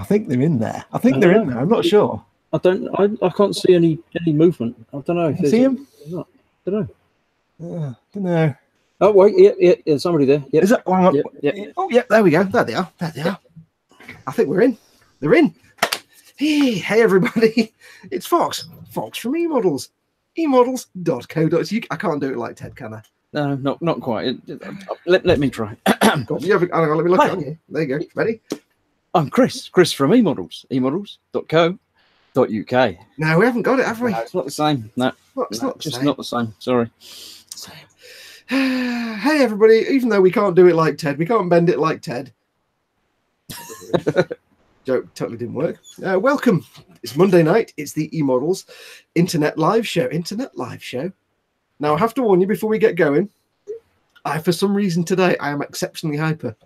I think they're in there. I think they're in there. I'm not sure. I can't see any movement. I don't know. Can you see him? Not. I don't know. Don't know. Oh wait, yeah, somebody there. Yep. Is that one? Yep. Oh, yeah. There we go. There they are. I think we're in. They're in. Hey, everybody! It's Fox from eModels. eModels.co.uk. I can't do it like Ted, can I? No, not quite. Let me try. Let me look on you. There you go. Ready? I'm Chris from eModels. eModels.co.uk. No, we haven't got it, have we? No, it's not the same. No, it's not the same. Not the same. Sorry. Hey, everybody! Even though we can't do it like Ted, we can't bend it like Ted. Joke totally didn't work. Welcome. It's Monday night. It's the eModels Internet Live Show. Now, I have to warn you before we get going. For some reason today, I am exceptionally hyper.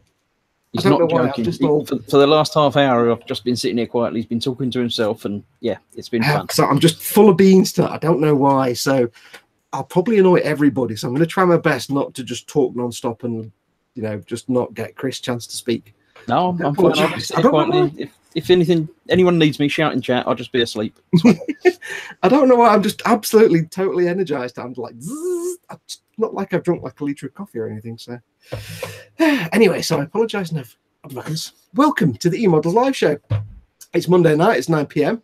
He's not joking. For the last half hour, I've just been sitting here quietly. He's been talking to himself, and yeah, it's been fun. So I'm just full of beans tonight. I don't know why. So I'll probably annoy everybody. So I'm going to try my best not to just talk non-stop and, just not get Chris a chance to speak. No, I'm fine. I'll just sit quietly. If anyone needs me, shout in chat. I'll just be asleep. I don't know why. I'm just absolutely, totally energized. I'm like, it's not like I've drunk like a litre of coffee or anything. So anyway, so I apologise in advance. Welcome to the eModels Live Show. It's Monday night. It's 9 p.m.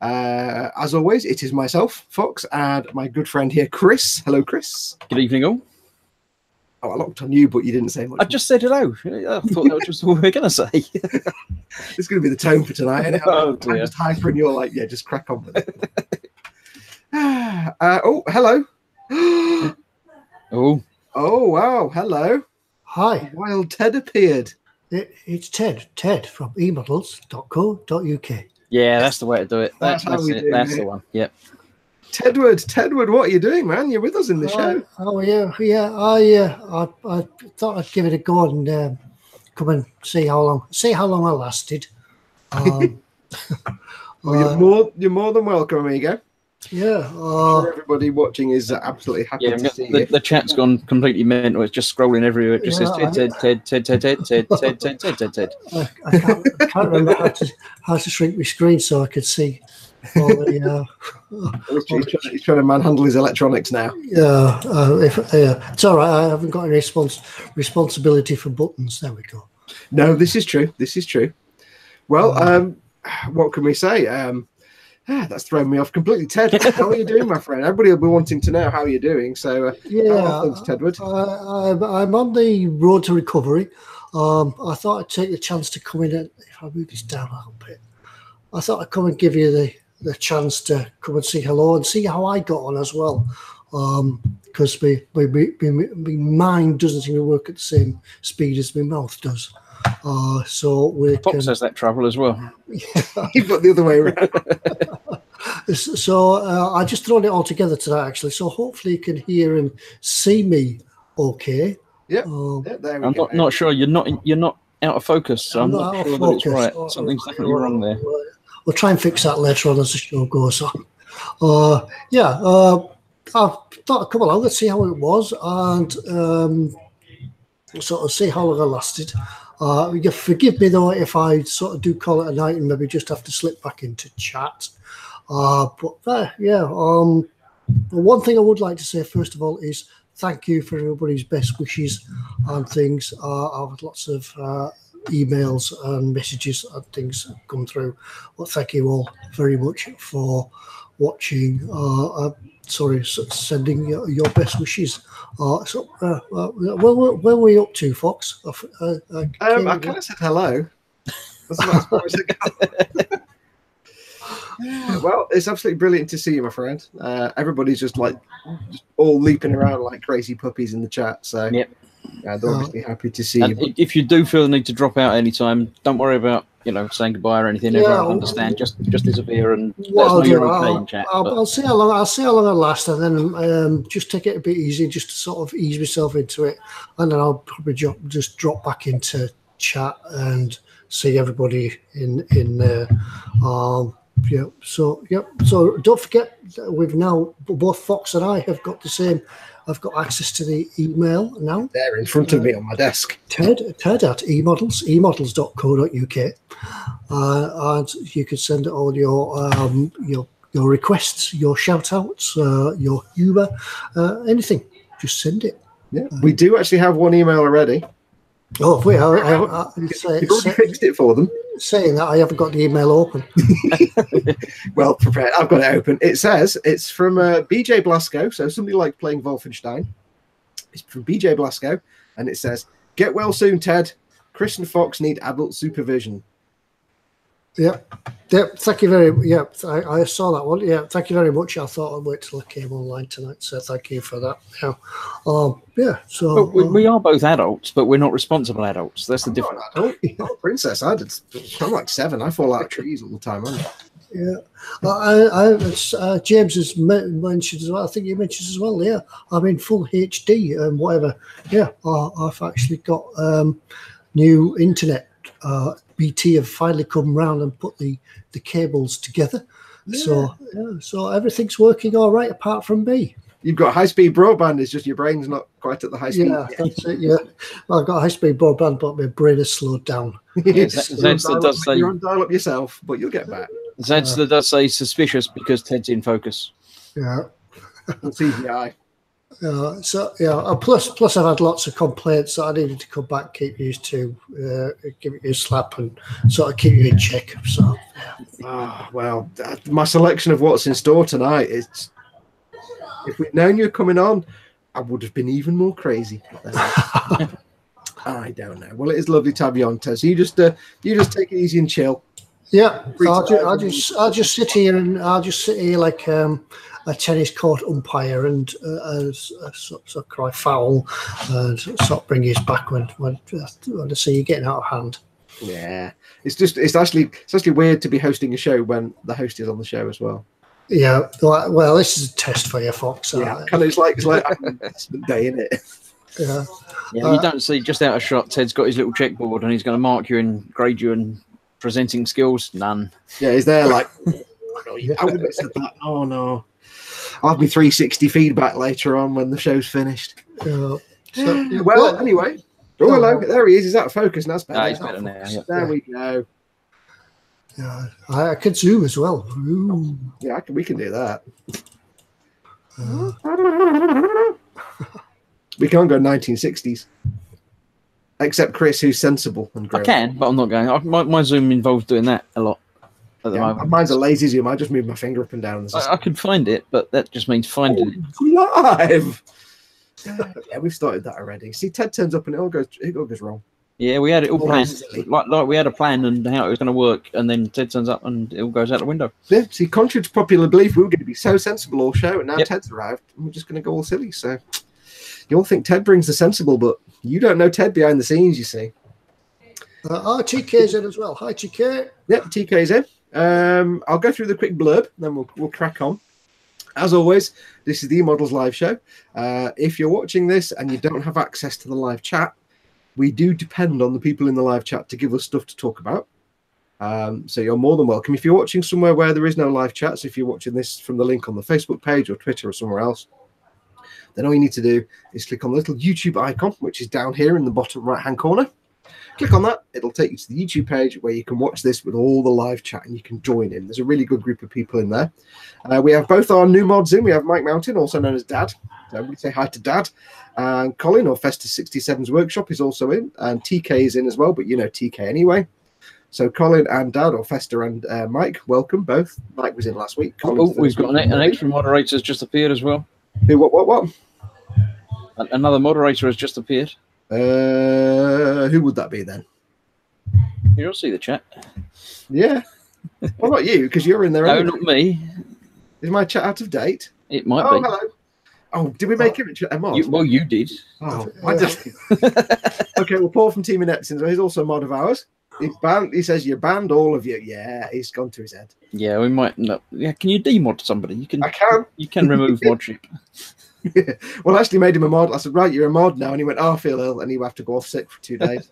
As always, it is myself, Fox, and my good friend here, Chris. Hello, Chris. Good evening, all. Oh, I looked on you, but you didn't say much. I just said hello. I thought that was just what we were going to say. It's going to be the tone for tonight. Isn't it? I'm just hyper, and you're like, yeah, just crack on with it. Oh, hello. Oh, wow. Hello. Hi. Wild Ted appeared. It's Ted from eModels.co.uk. Yeah, that's the way to do it. That's it. That's the one. Yep. Tedward, what are you doing, man? You're with us in the show. Oh yeah. I thought I'd give it a go and come and see how long I lasted. Well, you're more than welcome, amigo. Yeah. I'm sure everybody watching is absolutely happy to see you. The chat's gone completely mental. It's just scrolling everywhere. It just says Ted. I can't remember how to shrink my screen so I could see. He's trying to manhandle his electronics now. Yeah, it's all right. I haven't got any responsibility for buttons. There we go. No, this is true. Well, what can we say? That's thrown me off completely. Ted, how are you doing, my friend? Everybody will be wanting to know how you're doing. So, thanks, Tedward. I'm on the road to recovery. I thought I'd take the chance to come in and if I move this down a little bit. I thought I'd come and give you the chance to come and say hello and see how I got on as well, because my mind doesn't seem to work at the same speed as my mouth does. So Fox has that trouble as well. Yeah. You've got the other way around. So I just thrown it all together tonight, actually. So hopefully you can hear and see me okay. Yeah. I'm not sure. You're not out of focus, so I'm not sure that it's right. Something's definitely wrong there. We'll try and fix that later on as the show goes on. I thought I'd come along and see how it was and sort of see how long I lasted. You forgive me though if I sort of do call it a night and maybe just have to slip back into chat. One thing I would like to say first of all is thank you for everybody's best wishes and things. I've had lots of emails and messages and things come through. Well, thank you all very much for watching. Sending your best wishes. Where were we up to, Fox? I kind of said hello. That's about as far as it goes. Well, it's absolutely brilliant to see you, my friend. Everybody's just all leaping around like crazy puppies in the chat. So yep. They're obviously happy to see you. If you do feel the need to drop out anytime, don't worry about saying goodbye or anything. Everyone understand. Just disappear and let us know you're okay in chat. I'll see how long I last, and then just take it a bit easy, just to sort of ease myself into it, and then I'll probably just drop back into chat and see everybody in there. So don't forget, we've now both Fox and I have got the same. I've got access to the email now. They're in front of me on my desk. Ted at eModels, eModels.co.uk. and you can send all your requests, your shout outs, your humour, anything. Just send it. Yeah, we do actually have one email already. Oh, wait, You've already fixed it for them. Saying that, I haven't got the email open. Well prepared. I've got it open. It says it's from BJ Blasco, so somebody like playing Wolfenstein. It's from BJ Blasco, and it says, "Get well soon, Ted. Chris and Fox need adult supervision." Yeah. Thank you very much. Yeah, I saw that one. Yeah, thank you very much. I thought I'd wait till I came online tonight, so thank you for that. Yeah, so we are both adults, but we're not responsible adults. That's the difference. I'm a princess. I'm like 7. I fall out of trees all the time. Yeah, James has mentioned as well. I think you mentioned as well. Yeah, I'm in full HD and whatever. Yeah, I've actually got new internet. BT have finally come round and put the cables together. Yeah. So everything's working all right apart from me. You've got high-speed broadband. It's just your brain's not quite at the high speed. Yeah, that's it. Yeah, well, I've got high-speed broadband, but my brain has slowed down. Zedster does say you're on dial-up yourself, but you'll get back. Zedster does say suspicious because Ted's in focus. Yeah, it's CGI. Plus I've had lots of complaints that I needed to come back, keep used to, give you a slap and sort of keep you in check. So, well, my selection of what's in store tonight is. If we'd known you were coming on, I would have been even more crazy. I don't know. Well, it is lovely to have you on, Ted. So you just take it easy and chill. Yeah, I'll just sit here like a tennis court umpire and sort of cry foul and sort of bring his back when I see you getting out of hand. Yeah, it's actually weird to be hosting a show when the host is on the show as well. Yeah, well, this is a test for you, Fox. Yeah, kind of. It's like an investment day, isn't it? Yeah. You don't see just out of shot. Ted's got his little checkboard and he's going to mark you and grade you and presenting skills. None. Yeah, he's there like. I wouldn't have said that. Oh no. I'll have my 360 feedback later on when the show's finished. Well, anyway. Oh, hello. There he is. He's out of focus. That's better. He's better now. Yeah. There we go. Yeah, I could zoom as well. Ooh. Yeah, we can do that. We can't go 1960s. Except Chris, who's sensible and great. I can, but I'm not going. My Zoom involves doing that a lot at the moment. Mine's a lazy Zoom. I just move my finger up and down. I could find it, but that just means finding it. Live! Yeah, we've started that already. See, Ted turns up and it all goes wrong. Yeah, we had it all planned. Like we had a plan and how it was going to work, and then Ted turns up and it all goes out the window. Yeah, see, contrary to popular belief, we were going to be so sensible all show, and now Ted's arrived, and we're just going to go all silly. So you all think Ted brings the sensible, but you don't know Ted behind the scenes, you see. TK's in as well. Hi, TK. Yep, TK's in. I'll go through the quick blurb, then we'll crack on. As always, this is the eModels live show. If you're watching this and you don't have access to the live chat, we do depend on the people in the live chat to give us stuff to talk about. So you're more than welcome. If you're watching somewhere where there is no live chat, so if you're watching this from the link on the Facebook page or Twitter or somewhere else, then all you need to do is click on the little YouTube icon, which is down here in the bottom right-hand corner. Click on that. It'll take you to the YouTube page where you can watch this with all the live chat and you can join in. There's a really good group of people in there. We have both our new mods in. We have Mike Mountain, also known as Dad. So we say hi to Dad. And Colin, or Festus67's Workshop, is also in. And TK is in as well, but you know TK anyway. So Colin and Dad, or Fester and Mike, welcome both. Mike was in last week. We've got an extra moderator has just appeared as well. Who, what? Another moderator has just appeared. Who would that be then? You'll see the chat. Yeah. What about you? Because you're in there. No, not me. Is my chat out of date? It might be. Hello. Oh, did we make him a mod? You did. Oh, I just. Okay, well, Paul from Team Ineption, he's also a mod of ours. He says you banned all of you. Yeah, he's gone to his head. Yeah, we might not. Yeah, can you demod somebody? I can. You can remove modship. Yeah. Well, I actually made him a mod. I said, right, you're a mod now. And he went, I feel ill. And he would have to go off sick for 2 days.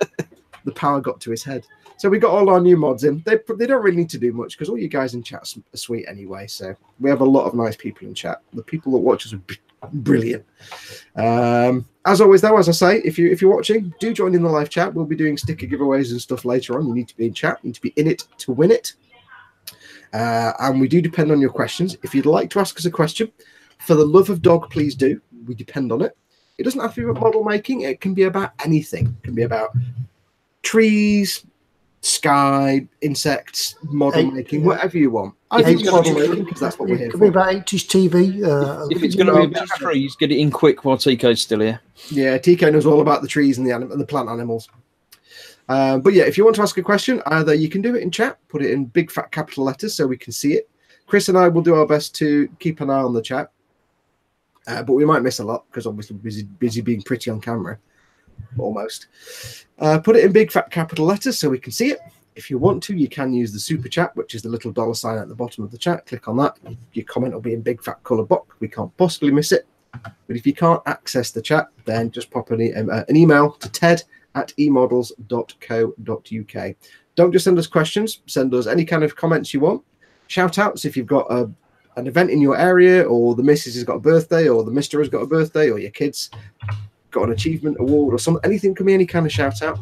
The power got to his head. So we got all our new mods in. They don't really need to do much because all you guys in chat are sweet anyway. So we have a lot of nice people in chat. The people that watch us are Brilliant. As always, though, as I say, if you're watching, do join in the live chat. We'll be doing sticker giveaways and stuff later on. You need to be in chat. You need to be in it to win it. And we do depend on your questions. If you'd like to ask us a question, for the love of dog, please do. We depend on it. It doesn't have to be about model making. It can be about anything. It can be about trees, sky, insects, model making, whatever you want. I think model making because that's what we're here for. It could be about 80s TV. If it's going to be about trees, get it in quick while TK's still here. Yeah, TK knows all about the trees and the plant animals. But yeah, if you want to ask a question, either you can do it in chat, put it in big fat capital letters so we can see it. Chris and I will do our best to keep an eye on the chat. But we might miss a lot because obviously we're busy being pretty on camera. Almost. Put it in big fat capital letters so we can see it. If you want to, you can use the super chat, which is the little dollar sign at the bottom of the chat. Click on that. Your comment will be in big fat colour box. We can't possibly miss it. But if you can't access the chat, then just pop an email to ted@emodels.co.uk. Don't just send us questions. Send us any kind of comments you want. Shout outs if you've got an event in your area, or the missus has got a birthday, or the mister has got a birthday, or your kids got an achievement award or something. Anything can be any kind of shout out.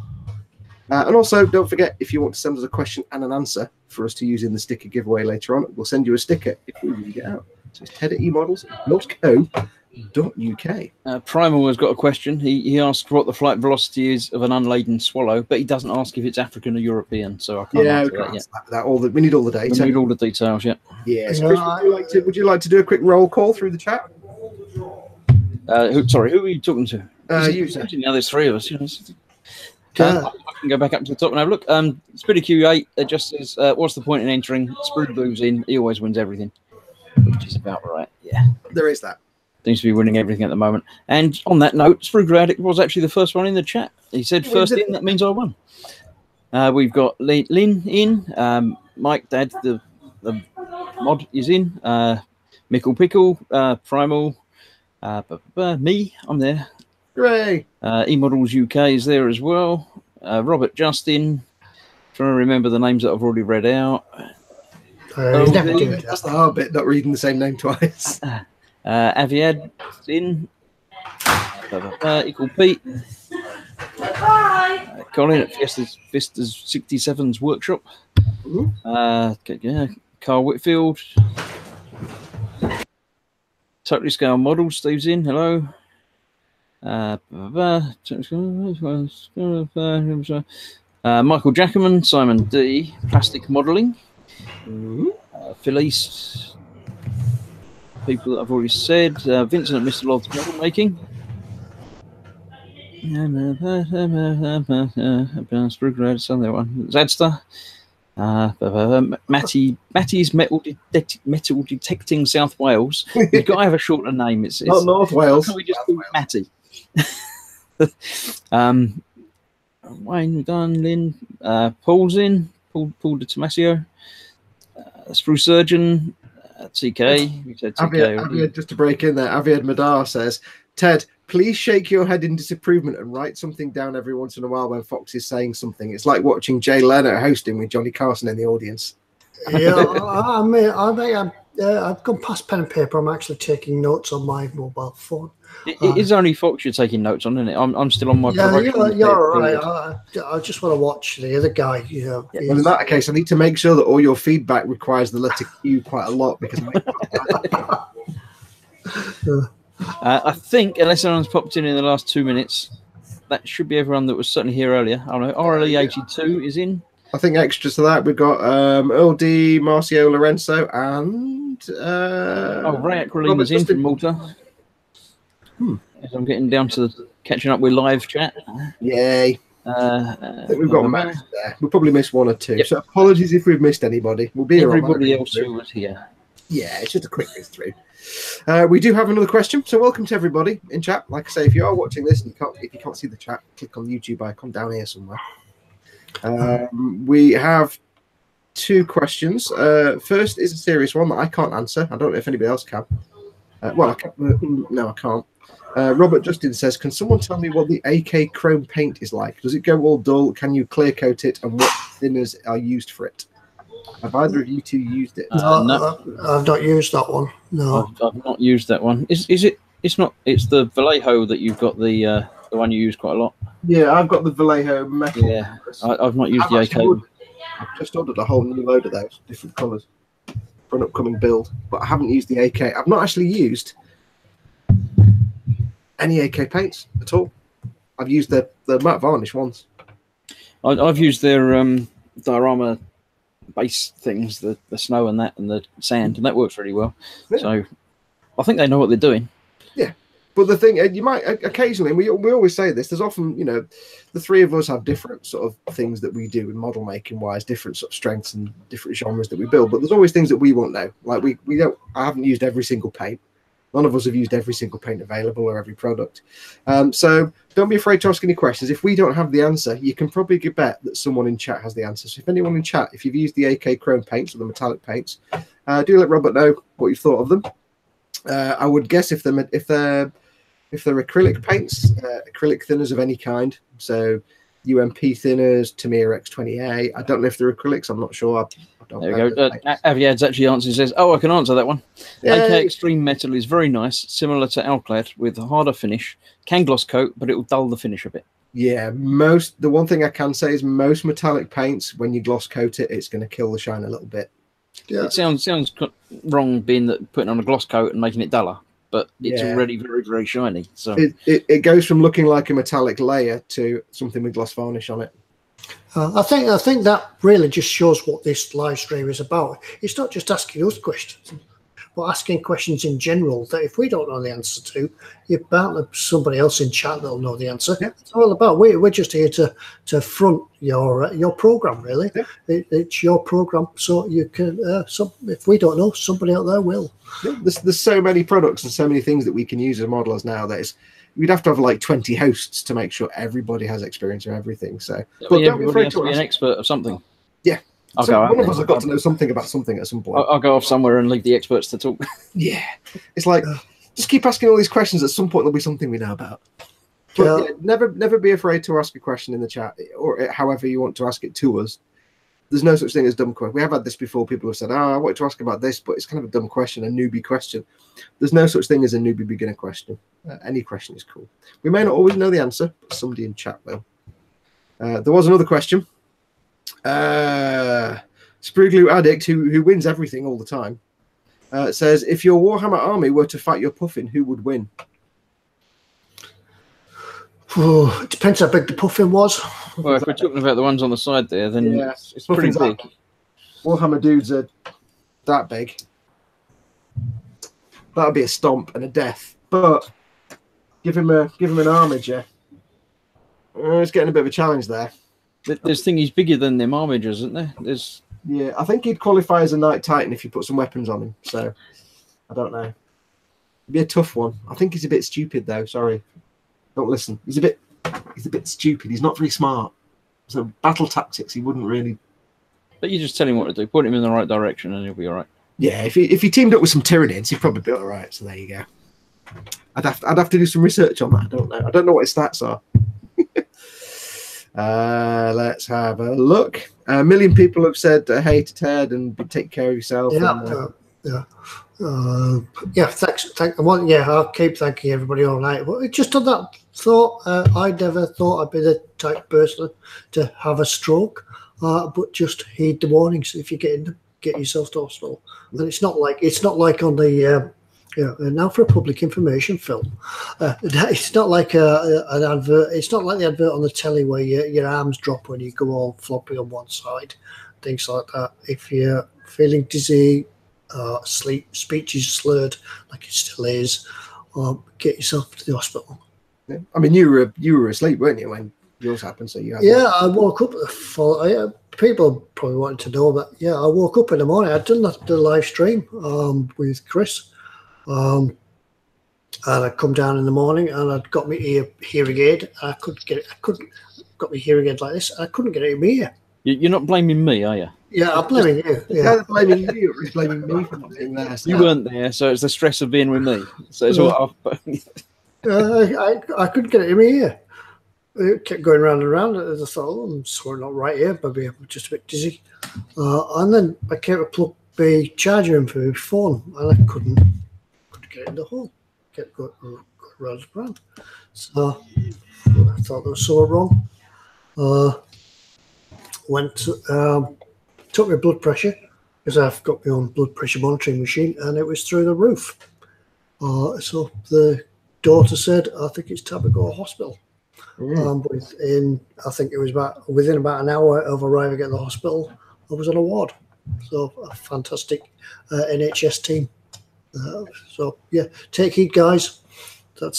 And also, don't forget, if you want to send us a question and an answer for us to use in the sticker giveaway later on, we'll send you a sticker if we really get out. So it's ted@emodels.co.uk. Primal has got a question. He asked what the flight velocity is of an unladen swallow, but he doesn't ask if it's African or European, so I can't answer that yet. We need all the data. We need all the details, yeah. Yes. Chris, would you like to do a quick roll call through the chat? Who are you talking to? You, sir. Now there's three of us. You know. I can go back up to the top and have a look. Speedy Q8 just says, what's the point in entering? Sprue Blue's in. He always wins everything, which is about right. Yeah, there is that. Seems to be winning everything at the moment. And on that note, Sprue Addict was actually the first one in the chat. He said first in, that means I won. We've got Lynn in. Mike, Dad, the mod is in. Mickle Pickle, Primal, me, I'm there. Hooray! eModels UK is there as well. Robert Justin. Trying to remember the names that I've already read out. That's the hard bit, not reading the same name twice. Aviad in. Equal Pete. Colin at Fiesta's 67's workshop. Carl Whitfield. Totally Scale Model, Steve's in. Hello. Michael Jackerman, Simon D, Plastic Modelling, Felice, people that I've already said, Vincent at Mr. Lod's Model Making, Zadster, Matty's Metal Detecting South Wales. You've got to have a shorter name. It's not North Wales. Can we just do Matty? Wayne, we've done. Lynn, Paul's in. Paul de Tomasio. Sprue Surgeon, TK. We said TK. Aviad, just to break in there, Aviad Madar says, Ted, please shake your head in disapproval and write something down every once in a while when Fox is saying something. It's like watching Jay Leno hosting with Johnny Carson in the audience. Yeah, I've gone past pen and paper. I'm actually taking notes on my mobile phone. It is only Fox you're taking notes on, isn't it? I'm still on my. Yeah, you're right. I just want to watch the other guy. You know. Yeah, well, in that case, I need to make sure that all your feedback requires the letter Q quite a lot because. I think, unless anyone's popped in the last 2 minutes, that should be everyone that was certainly here earlier. I don't know. RLE82 is in. I think extras to that, we've got Earl D, Marcio Lorenzo, and Ray Acrolim is in from Malta. As I'm getting down to catching up with live chat. Yay. I think we've got Max there. We'll probably miss one or two. Yep. So apologies if we've missed anybody. We'll be everybody else who was here. Yeah, it's just a quick whiz through. We do have another question, so welcome to everybody in chat. Like I say, if you are watching this and if you can't see the chat, click on the YouTube icon down here somewhere. We have two questions. First is a serious one that I can't answer. I don't know if anybody else can. No, I can't. Robert Justin says, can someone tell me what the AK chrome paint is like? Does it go all dull? Can you clear coat it? And what thinners are used for it? Have either of you two used it? No, I've not used that one. No, I've not used that one. Is it It's not. It's the Vallejo that you've got, the one you use quite a lot. Yeah, I've got the Vallejo metal. Yeah, I've not used the AK. I've just ordered a whole new load of those, different colours, for an upcoming build. But I haven't used the AK. I've not actually used any AK paints at all. I've used the matte varnish once. I've used their diorama base things, the snow and that, and the sand, and that works really well. Yeah. So I think they know what they're doing. Yeah, but the thing, you might occasionally, and we always say this, there's often, you know, the three of us have different sort of things that we do in model making wise, different sort of strengths and different genres that we build, but there's always things that we won't know. Like I haven't used every single paint. None of us have used every single paint available or every product. So don't be afraid to ask any questions. If we don't have the answer, you can probably bet that someone in chat has the answer. So if anyone in chat, if you've used the AK chrome paints or the metallic paints, do let Robert know what you thought of them. I would guess if they're acrylic paints, acrylic thinners of any kind, so UMP thinners, Tamiya X20A. I don't know if they're acrylics. I'm not sure. There we go. Aviad's actually answers says, "Oh, I can answer that one. AK Extreme Metal is very nice, similar to Alclad with a harder finish. Can gloss coat, but it will dull the finish a bit." Yeah, the one thing I can say is most metallic paints, when you gloss coat it, it's going to kill the shine a little bit. Yeah. It sounds wrong being that putting on a gloss coat and making it duller, but it's already very, very shiny. So it goes from looking like a metallic layer to something with gloss varnish on it. I think that really just shows what this live stream is about. It's not just asking us questions, but asking questions in general that if we don't know the answer to, you're bound to somebody else in chat that'll know the answer. Yeah. It's all about we're just here to front your program, really. Yeah. It's your program, so you can. If we don't know, somebody out there will. Yeah. There's so many products and so many things that we can use as modelers now that we'd have to have like 20 hosts to make sure everybody has experience of everything. So, but everybody has to be an expert of something. Yeah. One of us have got to know something about something at some point. I'll go off somewhere and leave the experts to talk. Yeah. It's like, just keep asking all these questions. At some point, there'll be something we know about. But never be afraid to ask a question in the chat, or however you want to ask it to us. There's no such thing as dumb question. We have had this before. People have said, I wanted to ask about this, but it's kind of a dumb question, a newbie question. There's no such thing as a newbie beginner question. Any question is cool. We may not always know the answer, but somebody in chat will. There was another question. Sprue Glue Addict, who wins everything all the time, says, if your Warhammer army were to fight your Puffin, who would win? It depends how big the Puffin was. Well, if we're talking about the ones on the side there, then it's pretty big. Warhammer dudes are that big. That would be a stomp and a death. But give him an armiger. It's getting a bit of a challenge there. There's things bigger than them armigers, isn't there? Yeah, I think he'd qualify as a Knight Titan if you put some weapons on him. So I don't know. It'd be a tough one. I think he's a bit stupid though. Sorry, don't listen. He's a bit stupid. He's not very smart. So battle tactics, he wouldn't really. But you just tell him what to do. Put him in the right direction, and he'll be all right. Yeah, if he teamed up with some Tyranids, he'd probably be all right. So there you go. I'd have to do some research on that. I don't know what his stats are. Let's have a look. A million people have said hey to Ted and take care of yourself. Thanks. I'll keep thanking everybody all night. But just on that thought, I never thought I'd be the type of person to have a stroke, but just heed the warnings if you get yourself to hospital. And it's not like on the now for a public information film. It's not like an advert. It's not like the advert on the telly where your arms drop when you go all floppy on one side, things like that. If you're feeling dizzy, speech is slurred, like it still is, get yourself to the hospital. Yeah. I mean, you were asleep, weren't you, when yours happened? So you had I woke up. People probably wanted to know, but I woke up in the morning. I'd done the live stream with Chris. And I'd come down in the morning and I'd got my hearing aid. I couldn't get it. Got my hearing aid like this. I couldn't get it in my ear. You're not blaming me, are you? Yeah, I'm blaming you. Yeah, blaming you. He's blaming me for not being there. So. You weren't there, so it's the stress of being with me. So it's all. I couldn't get it in my ear. It kept going round and round. I thought, I'm sort of not right here. Maybe I'm just a bit dizzy. And then I came to plug the charger in for my phone, and I couldn't get it in the hole. kept going round and round. So I thought there was something wrong. Took my blood pressure because I've got my own blood pressure monitoring machine, and it was through the roof. So the daughter said, "I think it's time to go to hospital." I think it was within about an hour of arriving at the hospital, I was on a ward. So a fantastic NHS team. So yeah, take heed, guys. You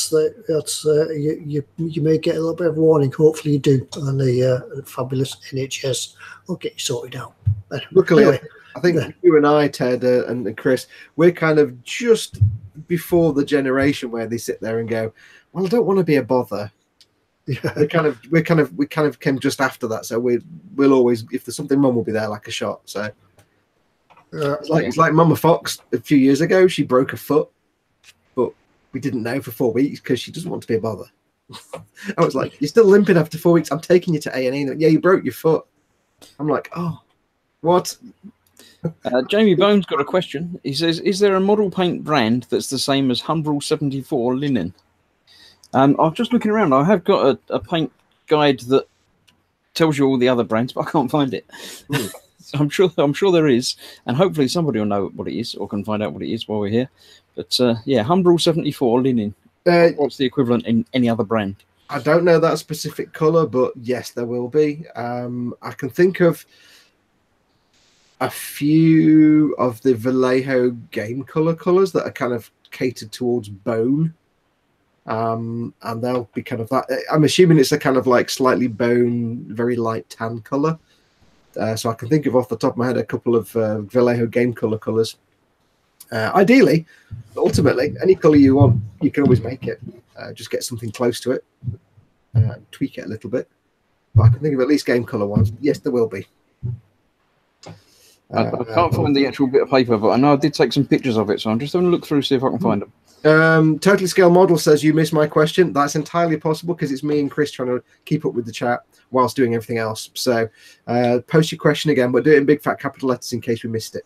may get a little bit of warning. Hopefully you do, and the fabulous NHS will get you sorted out. Luckily, anyway, I think you and I, Ted and Chris, we're kind of just before the generation where they sit there and go, "Well, I don't want to be a bother." Yeah. We kind of came just after that, so we'll always, if there's something wrong, we'll be there like a shot. So it's like Mama Fox a few years ago. She broke her foot, but we didn't know for 4 weeks because she doesn't want to be a bother. I was like, "You're still limping after 4 weeks. I'm taking you to A&E." Yeah, you broke your foot. I'm like, "Oh, what?" Jamie Bones got a question. He says, "Is there a model paint brand that's the same as Humbrol 74 linen?" I'm just looking around. I have got a paint guide that tells you all the other brands, but I can't find it. So I'm sure there is, and hopefully somebody will know what it is or can find out what it is while we're here. But yeah, Humbrol 74 linen. What's the equivalent in any other brand? I don't know that specific color, but yes, there will be. I can think of a few of the Vallejo game colors that are kind of catered towards bone. And they'll be kind of that. I'm assuming it's a kind of like slightly bone, very light tan color. So I can think of off the top of my head a couple of Vallejo game colors. Ideally, ultimately, any color you want, you can always make it. Just get something close to it, tweak it a little bit. But I can think of at least game color ones. Yes, there will be. I can't find the actual bit of paper, but I know I did take some pictures of it, so I'm just having a look through see if I can find them. Totally Scale Model says you missed my question. That's entirely possible because it's me and Chris trying to keep up with the chat whilst doing everything else. So post your question again, but do it in big fat capital letters in case we missed it.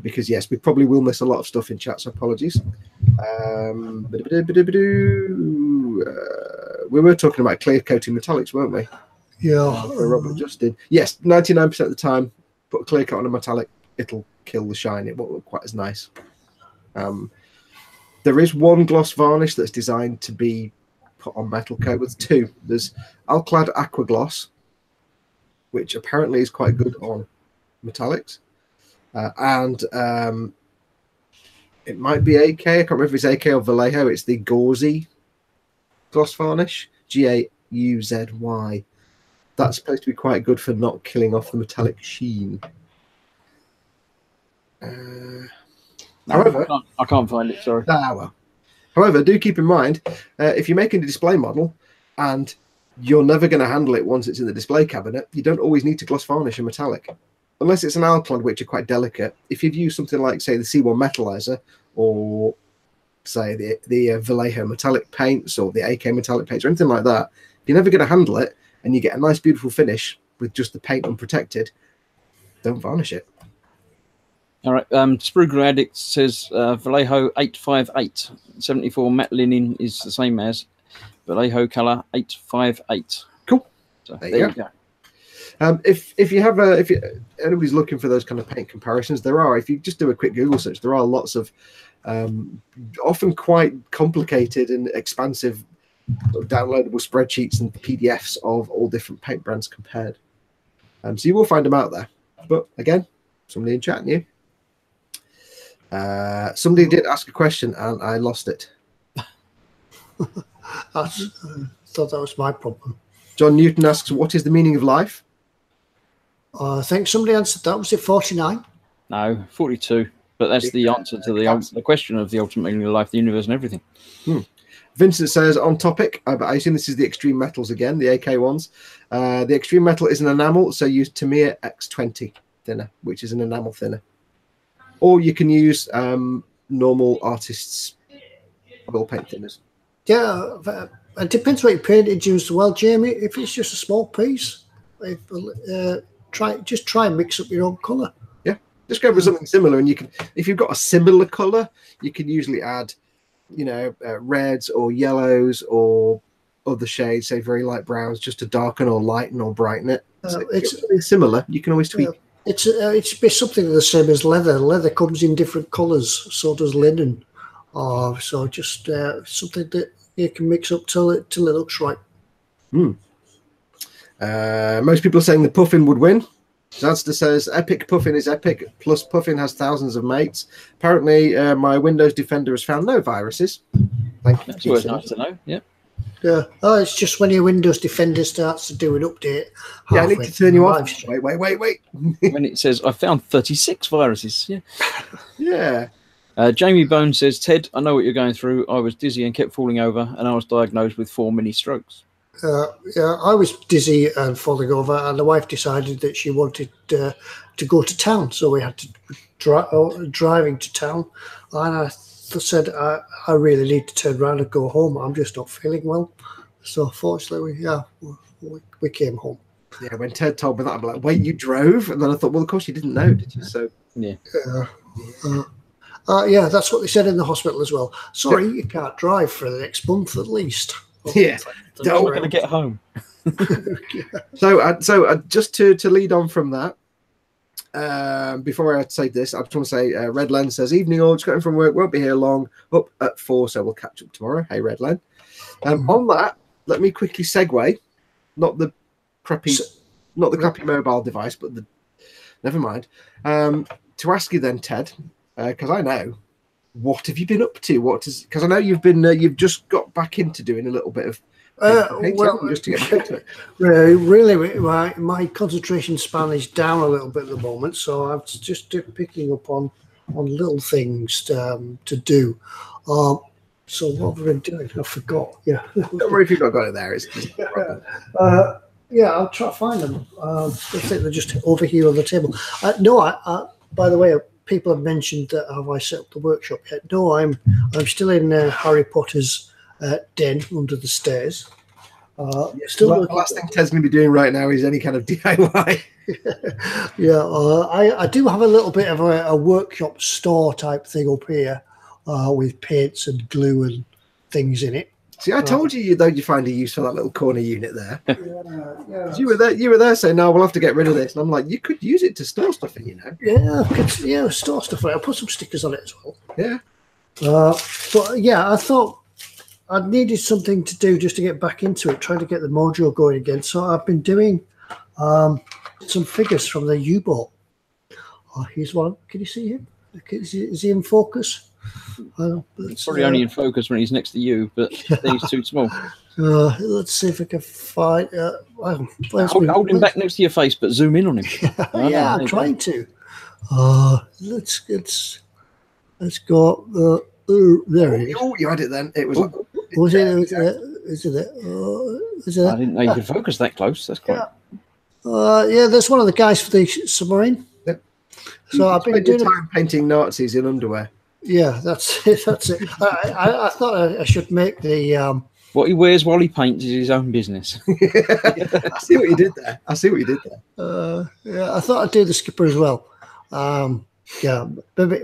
Because yes, we probably will miss a lot of stuff in chat, so apologies. We were talking about clear coating metallics, weren't we? Yeah. Robert Justin. Yes, 99% of the time, put a clear coat on a metallic, it'll kill the shine. It won't look quite as nice. There is one gloss varnish that's designed to be put on metal coat. There's two. There's Alclad Aqua Gloss, which apparently is quite good on metallics. And it might be AK. I can't remember if it's AK or Vallejo. It's the Gauzy gloss varnish, Gauzy. That's supposed to be quite good for not killing off the metallic sheen. However, I can't find it. Sorry. Well. However, do keep in mind if you're making a display model and you're never going to handle it once it's in the display cabinet, you don't always need to gloss varnish a metallic. Unless it's an Alclad, which are quite delicate. If you've used something like, say, the C1 Metallizer or, say, the Vallejo metallic paints or the AK metallic paints or anything like that, if you're never going to handle it and you get a nice, beautiful finish with just the paint unprotected, don't varnish it. All right. Spruger Addict says Vallejo 858. 74 matte linen is the same as Vallejo color 858. Cool. So there you go. If anybody's looking for those kind of paint comparisons, if you just do a quick Google search, there are lots of often quite complicated and expansive downloadable spreadsheets and PDFs of all different paint brands compared. So you will find them out there. But again, somebody in chat knew. Somebody did ask a question and I lost it. I thought that was my problem. John Newton asks, what is the meaning of life? I think somebody answered that. Was it 49? No, 42. But that's the answer to the question of the ultimate meaning of life, the universe, and everything. Vincent says, on topic, but I assume this is the extreme metals again, the AK ones. The extreme metal is an enamel, so use Tamiya X20 thinner, which is an enamel thinner. Or you can use normal artists' oil paint thinners. Yeah, it depends what you painted used. Well, Jamie, if it's just a small piece, try and mix up your own colour. Yeah, just go for something similar, and you can. If you've got a similar colour, you can usually add reds or yellows or other shades, say very light browns, just to darken or lighten or brighten it. So it's similar. You can always tweak. It's something the same as leather. Leather comes in different colours, so does linen. So just something that you can mix up till it looks right. Most people are saying the Puffin would win. Zadster says epic Puffin is epic, plus Puffin has thousands of mates. Apparently my Windows Defender has found no viruses. Thank you. That's always nice to know. Yeah. Yeah. Oh, it's just when your Windows Defender starts to do an update. Yeah, I need to turn you off. Wait. When it says I found 36 viruses. Yeah. Yeah. Jamie Bone says, Ted, I know what you're going through. I was dizzy and kept falling over, and I was diagnosed with 4 mini strokes. Yeah, I was dizzy and falling over, and the wife decided that she wanted to go to town, so we had to driving to town, and I said I really need to turn around and go home. I'm just not feeling well, so fortunately, we came home. Yeah, when Ted told me that, I'm like, wait, you drove? And then I thought, well, of course you didn't know, did you? So yeah. Yeah, that's what they said in the hospital as well. Sorry, you can't drive for the next month at least. Yeah, don't going to get home. So just to lead on from that, before I say this, I just want to say Redland says, evening all, just got in from work, won't be here long, up at 4, so we'll catch up tomorrow. Hey, Redland. On that, let me quickly segue, not the crappy mobile device, but never mind. To ask you then, Ted, because I know, what have you been up to? Because I know you've just got back into doing a little bit of just to get back into it. Really, my concentration span is down a little bit at the moment, so I'm just picking up on little things to do. So what have I been doing? I forgot. Yeah. Don't worry if you've not got it there. It's just yeah, I'll try to find them. I think they're just over here on the table. By the way, people have mentioned that have I set up the workshop yet? No, I'm still in Harry Potter's den under the stairs. Still the last thing Ted's going to be doing right now is any kind of DIY. I do have a little bit of a workshop store type thing up here with paints and glue and things in it. See, I told you you'd find a use for that little corner unit there. Yeah. You were there saying, no, we'll have to get rid of this. And I'm like, you could use it to store stuff in, Yeah, store stuff in it. I'll put some stickers on it as well. Yeah. But yeah, I thought I needed something to do just to get back into it, trying to get the mojo going again. So I've been doing some figures from the U-boat. Here's one. Can you see him? Is he in focus? He's probably only in focus when he's next to you, but he's too small. Let's see if I can find. Hold him back next to your face, but zoom in on him. Yeah, I'm trying to. Let's go. There it is. Oh, you had it then. It was. Was it? Is it? I didn't know you could focus that close. That's quite. Yeah, there's one of the guys for the submarine. Yep. So I've been doing time painting Nazis in underwear. Yeah, that's it. I thought I should make the. What he wears while he paints is his own business. I see what you did there. Yeah, I thought I'd do the skipper as well. Maybe,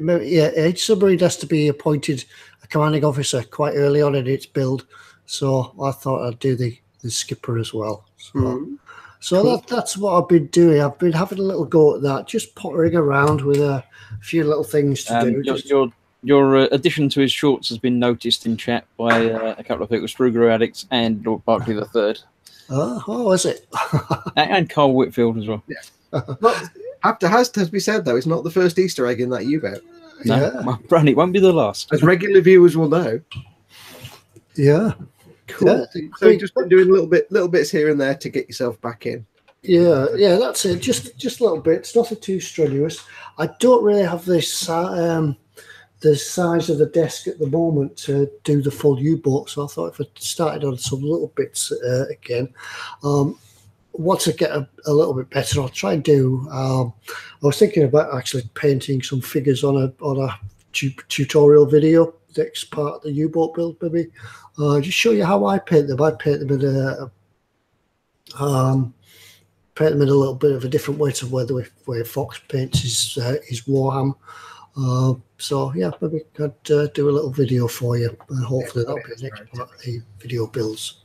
each submarine has to be appointed a commanding officer quite early on in its build, so I thought I'd do the skipper as well. So cool. That's what I've been doing. I've been having a little go at that, just pottering around with a few little things to do. Your addition to his shorts has been noticed in chat by a couple of people, Sprugger Addicts and Lord Barkley III. Oh, is it? and Carl Whitfield as well. Yeah. Has to be said, though, it's not the first Easter egg in that U-boat. No, Brand, it won't be the last. As regular viewers will know. Yeah. Cool. Yeah. So you've just been doing little bits here and there to get yourself back in. Yeah, that's it. Just little bits, nothing too strenuous. I don't really have this the size of the desk at the moment to do the full U-boat, so I thought if I started on some little bits again, once I get a little bit better, I'll try and do. I was thinking about actually painting some figures on a tutorial video. Next part of the U-boat build, maybe just show you how I paint them. I paint them in a little bit of a different way to where Fox paints his Warham. So yeah, maybe I could do a little video for you, and hopefully that'll be the next right. part of the video builds.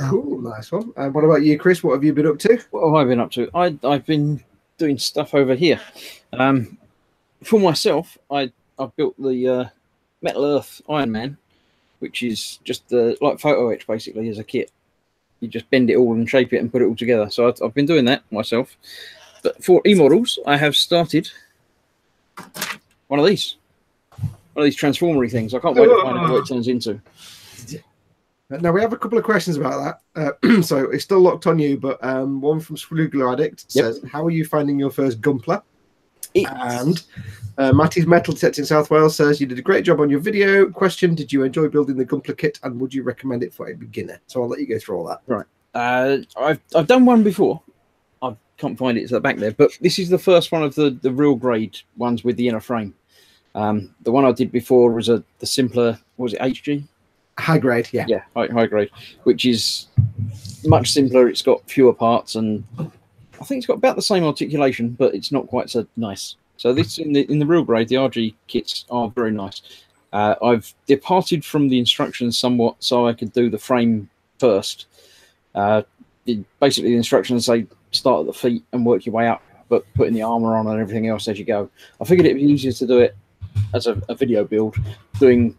Cool, nice one. And what about you, Chris? What have you been up to? What have I been up to? I've been doing stuff over here. For myself, I built the Metal Earth Iron Man, which is just like photo etch basically as a kit. You just bend it all and shape it and put it all together. So I've been doing that myself. But for eModels, I have started one of these transformery things. I can't wait to find out what it turns into. Now we have a couple of questions about that. So it's still locked on you, but one from Swiggle Addict says, "How are you finding your first Gunpla?" And Matty's Metal Detect in South Wales says, "You did a great job on your video. Question: Did you enjoy building the Gunpla kit, and would you recommend it for a beginner?" So I'll let you go through all that. Right. I've done one before. I can't find it. It's at the back there. But this is the first one of the real grade ones with the inner frame. The one I did before was the simpler. Was it HG? High grade, yeah. Yeah, high grade, which is much simpler. It's got fewer parts, and I think it's got about the same articulation, but it's not quite so nice. So this in the real grade, the RG kits are very nice. I've departed from the instructions somewhat, so I could do the frame first. Basically, the instructions say start at the feet and work your way up, but putting the armor on and everything else as you go. I figured it'd be easier to do it as a video build, doing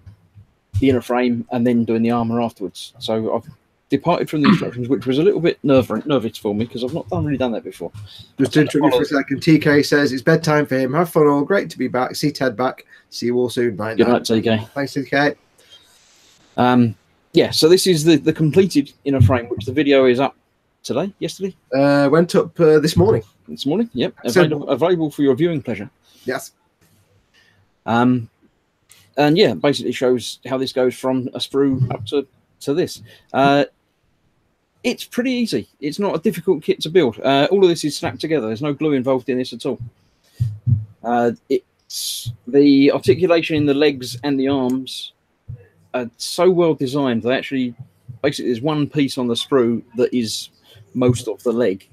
the inner frame and then doing the armor afterwards. So I've departed from the instructions, which was a little bit nervous for me because I've not really done that before. Just to interrupt you for a second, TK says it's bedtime for him. Have fun all. Great to be back. See Ted back. See you all soon. Night. Good night, TK. Thanks, TK. Yeah, so this is the completed inner frame, which the video is up yesterday. Went up this morning. This morning, yep. Available for your viewing pleasure. Yes. And yeah, basically shows how this goes from a sprue up to this. It's pretty easy. It's not a difficult kit to build. All of this is snapped together. There's no glue involved in this at all. It's the articulation in the legs and the arms are so well designed. They actually, basically, there's one piece on the sprue that is most of the leg.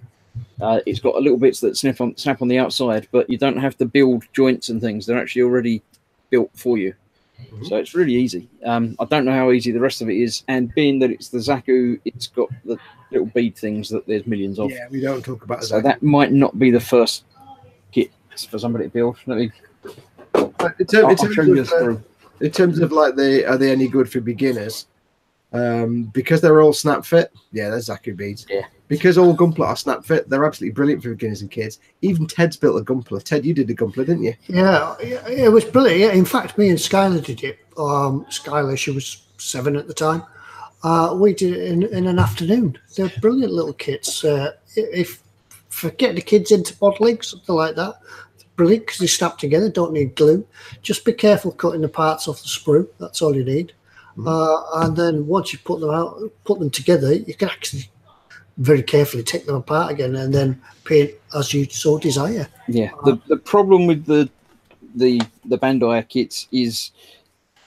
It's got a little bits that snap on the outside, but you don't have to build joints and things. They're actually already built for you. So it's really easy. I don't know how easy the rest of it is, and being that it's the Zaku, it's got the little bead things that there's millions of. Yeah, we don't talk about so Zaku. That might not be the first kit for somebody to build. Let me. In terms of like, are they any good for beginners? Because they're all snap fit. Yeah, they're Zaku beads. Yeah. Because all Gunpla are snap fit, they're absolutely brilliant for beginners and kids. Even Ted's built a Gunpla. Ted, you did a Gunpla, didn't you? Yeah, it was brilliant. Yeah, in fact, me and Skylar did it. Skylar, she was 7 at the time. We did it in an afternoon. They're brilliant little kits. If for getting the kids into modelling, something like that, brilliant because they snap together. Don't need glue. Just be careful cutting the parts off the sprue. That's all you need. And then once you put them together, you can actually very carefully take them apart again and then paint as you so desire. Yeah. The problem with the Bandai kits is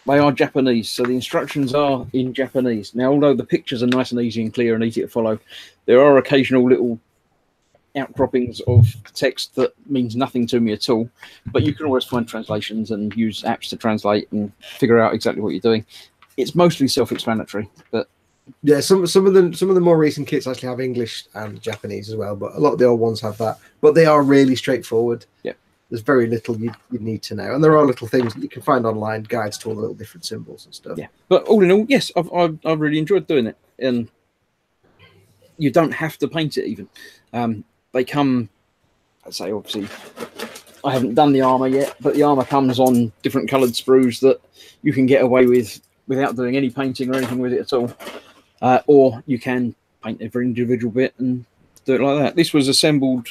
they are Japanese, so the instructions are in Japanese. Now, although the pictures are nice and easy and clear and easy to follow, there are occasional little outcroppings of text that means nothing to me at all. But you can always find translations and use apps to translate and figure out exactly what you're doing. It's mostly self-explanatory, but yeah, some of the more recent kits actually have English and Japanese as well, but a lot of the old ones have that. But they are really straightforward. Yeah, there's very little you need to know, and there are little things that you can find online, guides to all the little different symbols and stuff. Yeah, but all in all, yes, I've really enjoyed doing it, and you don't have to paint it even. They come, I'd say, obviously, I haven't done the armor yet, but the armor comes on different coloured sprues that you can get away with without doing any painting or anything with it at all. Or you can paint every individual bit and do it like that. This was assembled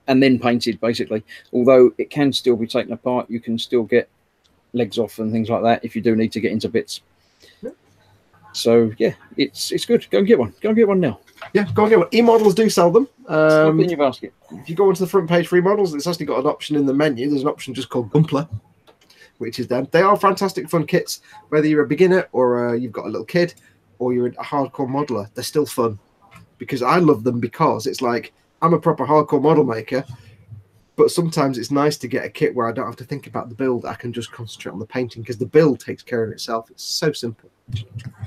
and then painted, basically. Although it can still be taken apart, you can still get legs off and things like that if you do need to get into bits. Yeah. So, yeah, it's good. Go and get one. Go and get one now. Yeah, go and get one. eModels do sell them. In your basket. If you go onto the front page for eModels, it's actually got an option in the menu. There's an option just called Gunpla, which is them. They are fantastic fun kits, whether you're a beginner or you've got a little kid or you're a hardcore modeler. They're still fun because I love them, because it's like, I'm a proper hardcore model maker. But sometimes it's nice to get a kit where I don't have to think about the build. I can just concentrate on the painting because the build takes care of itself. It's so simple.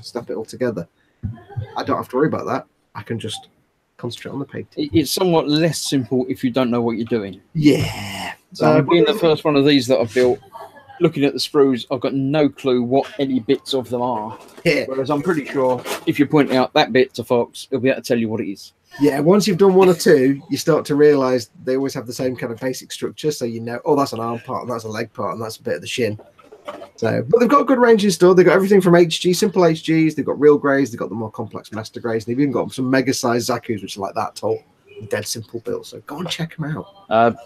Snap it all together. I don't have to worry about that. I can just concentrate on the painting. It's somewhat less simple if you don't know what you're doing. Yeah. So being the first one of these that I've built, looking at the sprues, I've got no clue what any bits of them are. Yeah. Whereas I'm pretty sure if you point out that bit to Fox, he'll be able to tell you what it is. Yeah, once you've done one or two, you start to realise they always have the same kind of basic structure. So you know, oh, that's an arm part, and that's a leg part, and that's a bit of the shin. So, but they've got a good range in store. They've got everything from HG, simple HGs. They've got real greys. They've got the more complex master greys. They've even got some mega-sized Zakus, which are like that tall. Dead simple build. So go and check them out.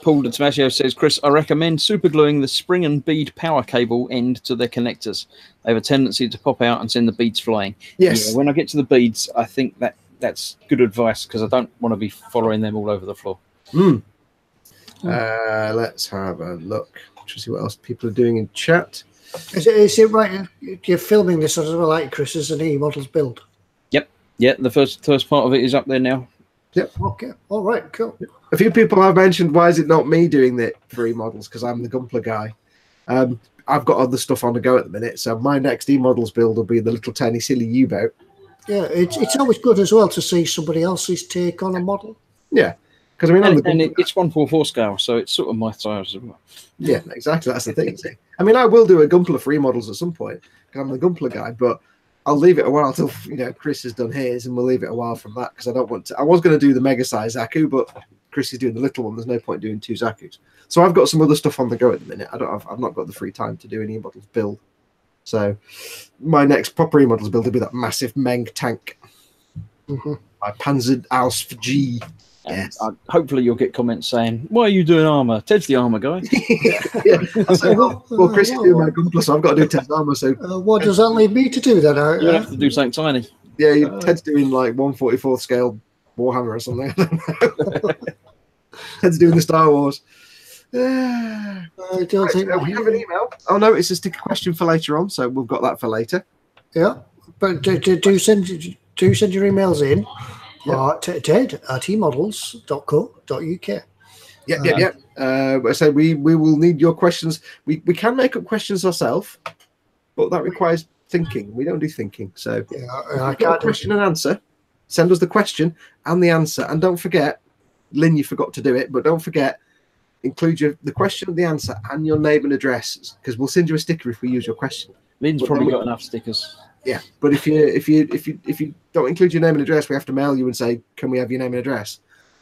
Paul DeTomasio says, Chris, I recommend supergluing the spring and bead power cable end to their connectors. They have a tendency to pop out and send the beads flying. Yes. Yeah, when I get to the beads, I think that's good advice because I don't want to be following them all over the floor. Let's have a look to see what else people are doing in chat. Is it right? You're filming this as well, like Chris, as an eModels build? Yep. Yeah, the first part of it is up there now. Yep. Okay. All right. Cool. A few people have mentioned, why is it not me doing it for eModels? Because I'm the Gumpler guy. I've got other stuff on the go at the minute. So my next eModels build will be the little tiny silly U-boat. Yeah, it's always good as well to see somebody else's take on a model. Yeah. Because I mean, it's 1/4 scale, so it's sort of my size as well. Yeah, exactly. That's the thing. See? I mean, I will do a Gumpler for eModels at some point because I'm the Gumpler guy, but I'll leave it a while till Chris has done his, and we'll leave it a while from that because I don't want to. I was going to do the mega size Zaku, but Chris is doing the little one. There's no point doing 2 Zakus. So I've got some other stuff on the go at the minute. I've not got the free time to do an eModels build. So my next proper eModels build will be that massive Meng tank. My Panzer Aus G. Yes. Hopefully you'll get comments saying, why are you doing armour? Ted's the armour guy. Yeah. I say, well, Chris is doing my Gumpler, so I've got to do Ted's armour. So what does that leave me to do then? You'll have to do something tiny. Yeah, Ted's doing like 1/44 scale Warhammer or something. I don't know. Ted's doing the Star Wars. I don't think we have an email. Oh no, it's a sticker question for later on, so we've got that for later. Yeah, but do send your emails in. Ted at eModels.co.uk. Yeah. I say we will need your questions. We can make up questions ourselves, but that requires thinking. We don't do thinking. So I got a question and answer. Send us the question and the answer, and don't forget, Lynn, you forgot to do it, but don't forget, include the question, the answer, and your name and address, because we'll send you a sticker if we use your question. Lynn's probably got enough stickers. Yeah, but if you don't include your name and address, we have to mail you and say, can we have your name and address?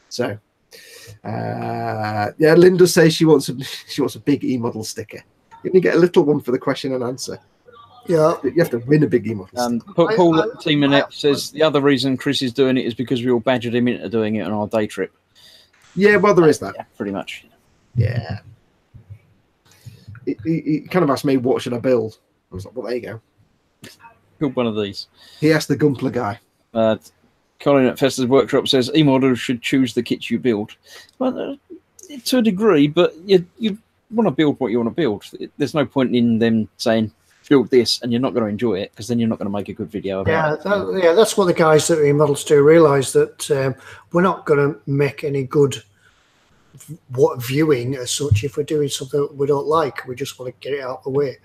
So, Lynn does say she wants a big eModel sticker. You can get a little one for the question and answer. Yeah, you have to win a big eModel. Paul at Team Annette says the other reason Chris is doing it is because we all badgered him into doing it on our day trip. Yeah, well, there is that. Yeah, pretty much. Yeah. He kind of asked me, what should I build? I was like, well, there you go. Build one of these. He asked the Gumpler guy. Colin at Fester's Workshop says eModels should choose the kits you build. Well, to a degree, but you want to build what you want to build. There's no point in them saying, build this, and you're not going to enjoy it, because then you're not going to make a good video about it. That's what the guys at eModels do realise, that we're not going to make any good viewing as such if we're doing something that we don't like. We just want to get it out of the way.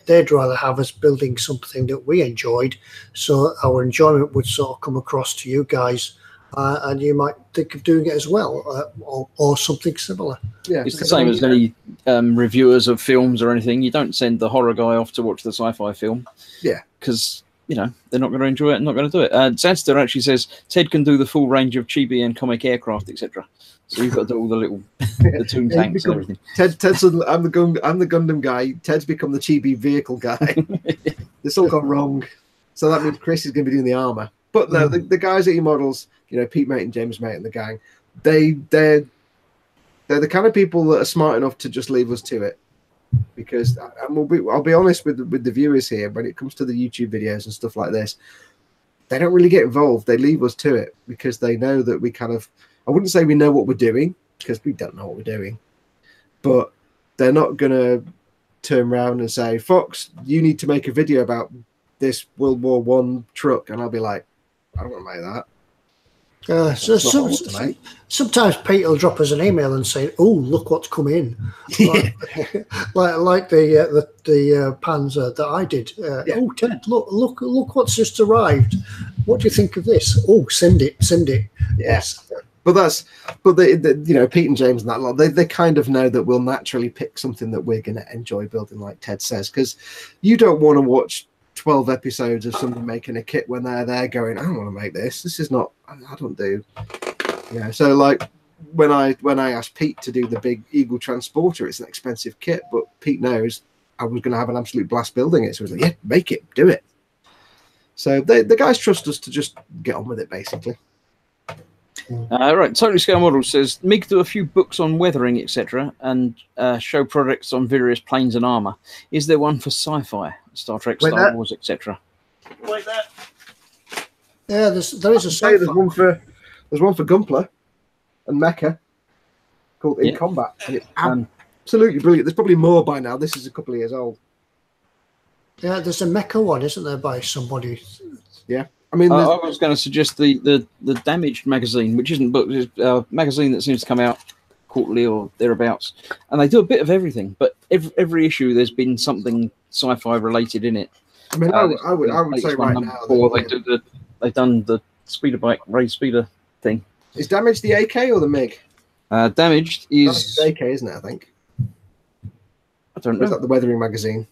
They'd rather have us building something that we enjoyed, so our enjoyment would sort of come across to you guys, and you might think of doing it as well, or something similar. Yeah, it's the same as any reviewers of films or anything. You don't send the horror guy off to watch the sci-fi film. Yeah, because they're not going to enjoy it and not going to do it. Zadster actually says Ted can do the full range of chibi and comic aircraft, etc. So you've got to do all the little the tomb tanks and everything. Ted's I'm the Gundam guy. Ted's become the chibi vehicle guy. It's all gone wrong. So that means Chris is going to be doing the armor. But no, the guys at eModels, Pete Mate and James Mate and the gang, they're the kind of people that are smart enough to just leave us to it. Because I'll be honest with the viewers here, when it comes to the YouTube videos and stuff like this, they don't really get involved. They leave us to it because they know that we kind of, I wouldn't say we know what we're doing, because we don't know what we're doing, but they're not going to turn around and say, Fox, you need to make a video about this World War I truck. And I'll be like, I don't want to make that. Sometimes Pete will drop us an email and say, "Oh, look what's come in," like the Panzer that I did. Oh, Ted, look what's just arrived. What do you think of this? Oh, send it. Yes. But Pete and James and that lot, they kind of know that we'll naturally pick something that we're going to enjoy building, like Ted says, because you don't want to watch 12 episodes of somebody making a kit when they're there going, I don't want to make this. This is not, I don't do. Yeah. So like when I asked Pete to do the big Eagle transporter, it's an expensive kit, but Pete knows I was going to have an absolute blast building it. So he was like, yeah, make it, do it. So the guys trust us to just get on with it, basically. Right, Totally Scale Models says Mig do a few books on weathering, etc., and show products on various planes and armor. Is there one for sci-fi, Star Trek, Star Wars, etc.? Like that. Yeah, there is a sci-fi. There's one for Gunpla and Mecha called In Combat, and it's absolutely brilliant. There's probably more by now. This is a couple of years old. Yeah, there's a Mecha one, isn't there, by somebody? Yeah. I mean, I was going to suggest the Damaged magazine, which isn't book, it's a magazine that seems to come out quarterly or thereabouts, and they do a bit of everything. But every issue, there's been something sci-fi related in it. I mean, I would say right now they've done the speeder bike race speeder thing. Is Damaged the AK or the MiG? Damaged is the AK, isn't it? I think. I don't know. Is that the weathering magazine?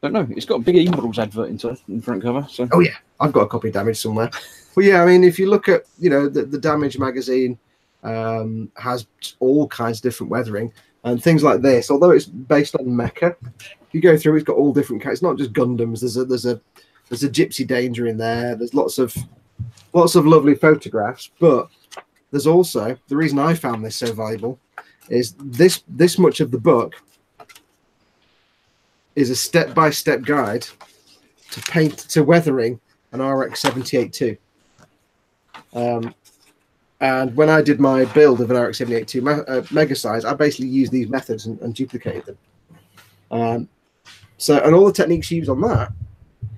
Don't know. It's got a big eModels advert in the front cover. So. Oh yeah, I've got a copy of Damage somewhere. Well, yeah, I mean, if you look at the Damage magazine has all kinds of different weathering and things like this. Although it's based on mecha, if you go through, it's got all different kinds. It's not just Gundams. There's a Gypsy Danger in there. There's lots of lovely photographs. But there's also the reason I found this so valuable is this much of the book is a step-by-step guide to weathering an RX-78-2. And when I did my build of an RX-78-2 mega size, I basically used these methods and duplicated them. And all the techniques used on that,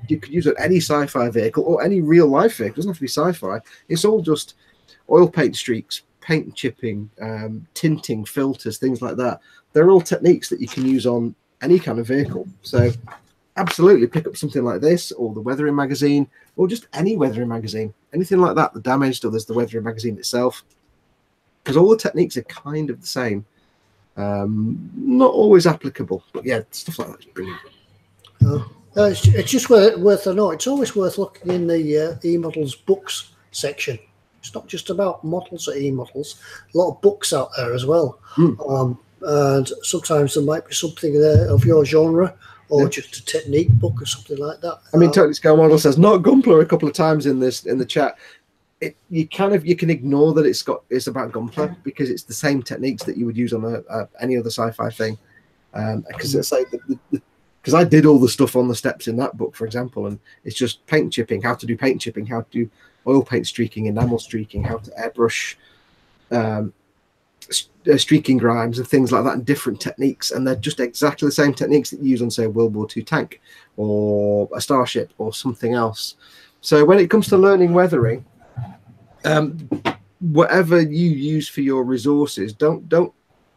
you could use on any sci-fi vehicle or any real-life vehicle. It doesn't have to be sci-fi. It's all just oil paint streaks, paint chipping, tinting, filters, things like that. They're all techniques that you can use on any kind of vehicle. So absolutely pick up something like this or the weathering magazine or just any weathering magazine, anything like that. The Damaged, or there's the weathering magazine itself, because all the techniques are kind of the same. Not always applicable, but yeah, stuff like that is brilliant. It's just worth a note. It's always worth looking in the eModels books section. It's not just about models at eModels. A lot of books out there as well. And sometimes there might be something there of your genre, or just a technique book or something like that. I mean, Totally Scale Model says not Gunpla a couple of times in the chat. You can ignore that it's about Gunpla because it's the same techniques that you would use on any other sci-fi thing. Because it's like because I did all the stuff on the steps in that book, for example, and it's just paint chipping, how to do paint chipping, how to do oil paint streaking, enamel streaking, how to airbrush. Streaking grimes and things like that, and different techniques, and they're just exactly the same techniques that you use on, say, a World War II tank or a starship or something else. So when it comes to learning weathering, whatever you use for your resources, don't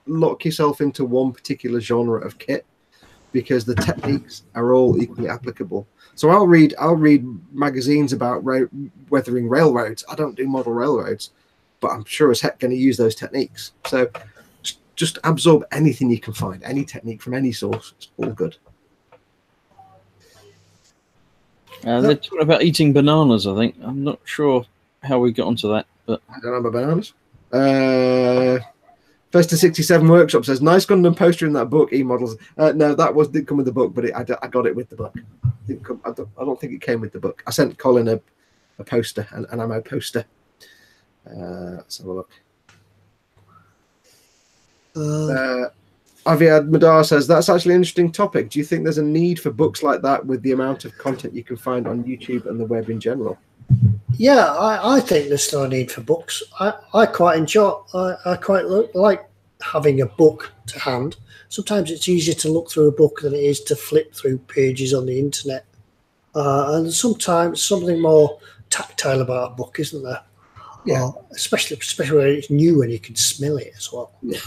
lock yourself into one particular genre of kit, because the techniques are all equally applicable. So I'll read magazines about weathering railroads. I don't do model railroads, but I'm sure as heck going to use those techniques. So just absorb anything you can find, any technique from any source. It's all good. They're talking about eating bananas, I think. I'm not sure how we got onto that, but I don't know about bananas. First to 67 Workshop says, nice Gundam poster in that book, eModels. No, that didn't come with the book, but I got it with the book. I don't think it came with the book. I sent Colin a poster, an ammo poster. Let's have a look. Aviad Madar says, that's actually an interesting topic. Do you think there's a need for books like that with the amount of content you can find on YouTube and the web in general? Yeah, I think there's still a need for books. I quite enjoy, I quite like having a book to hand. Sometimes it's easier to look through a book than it is to flip through pages on the internet. And sometimes something more tactile about a book, isn't there? Yeah. Especially when it's new and you can smell it as well. Yeah.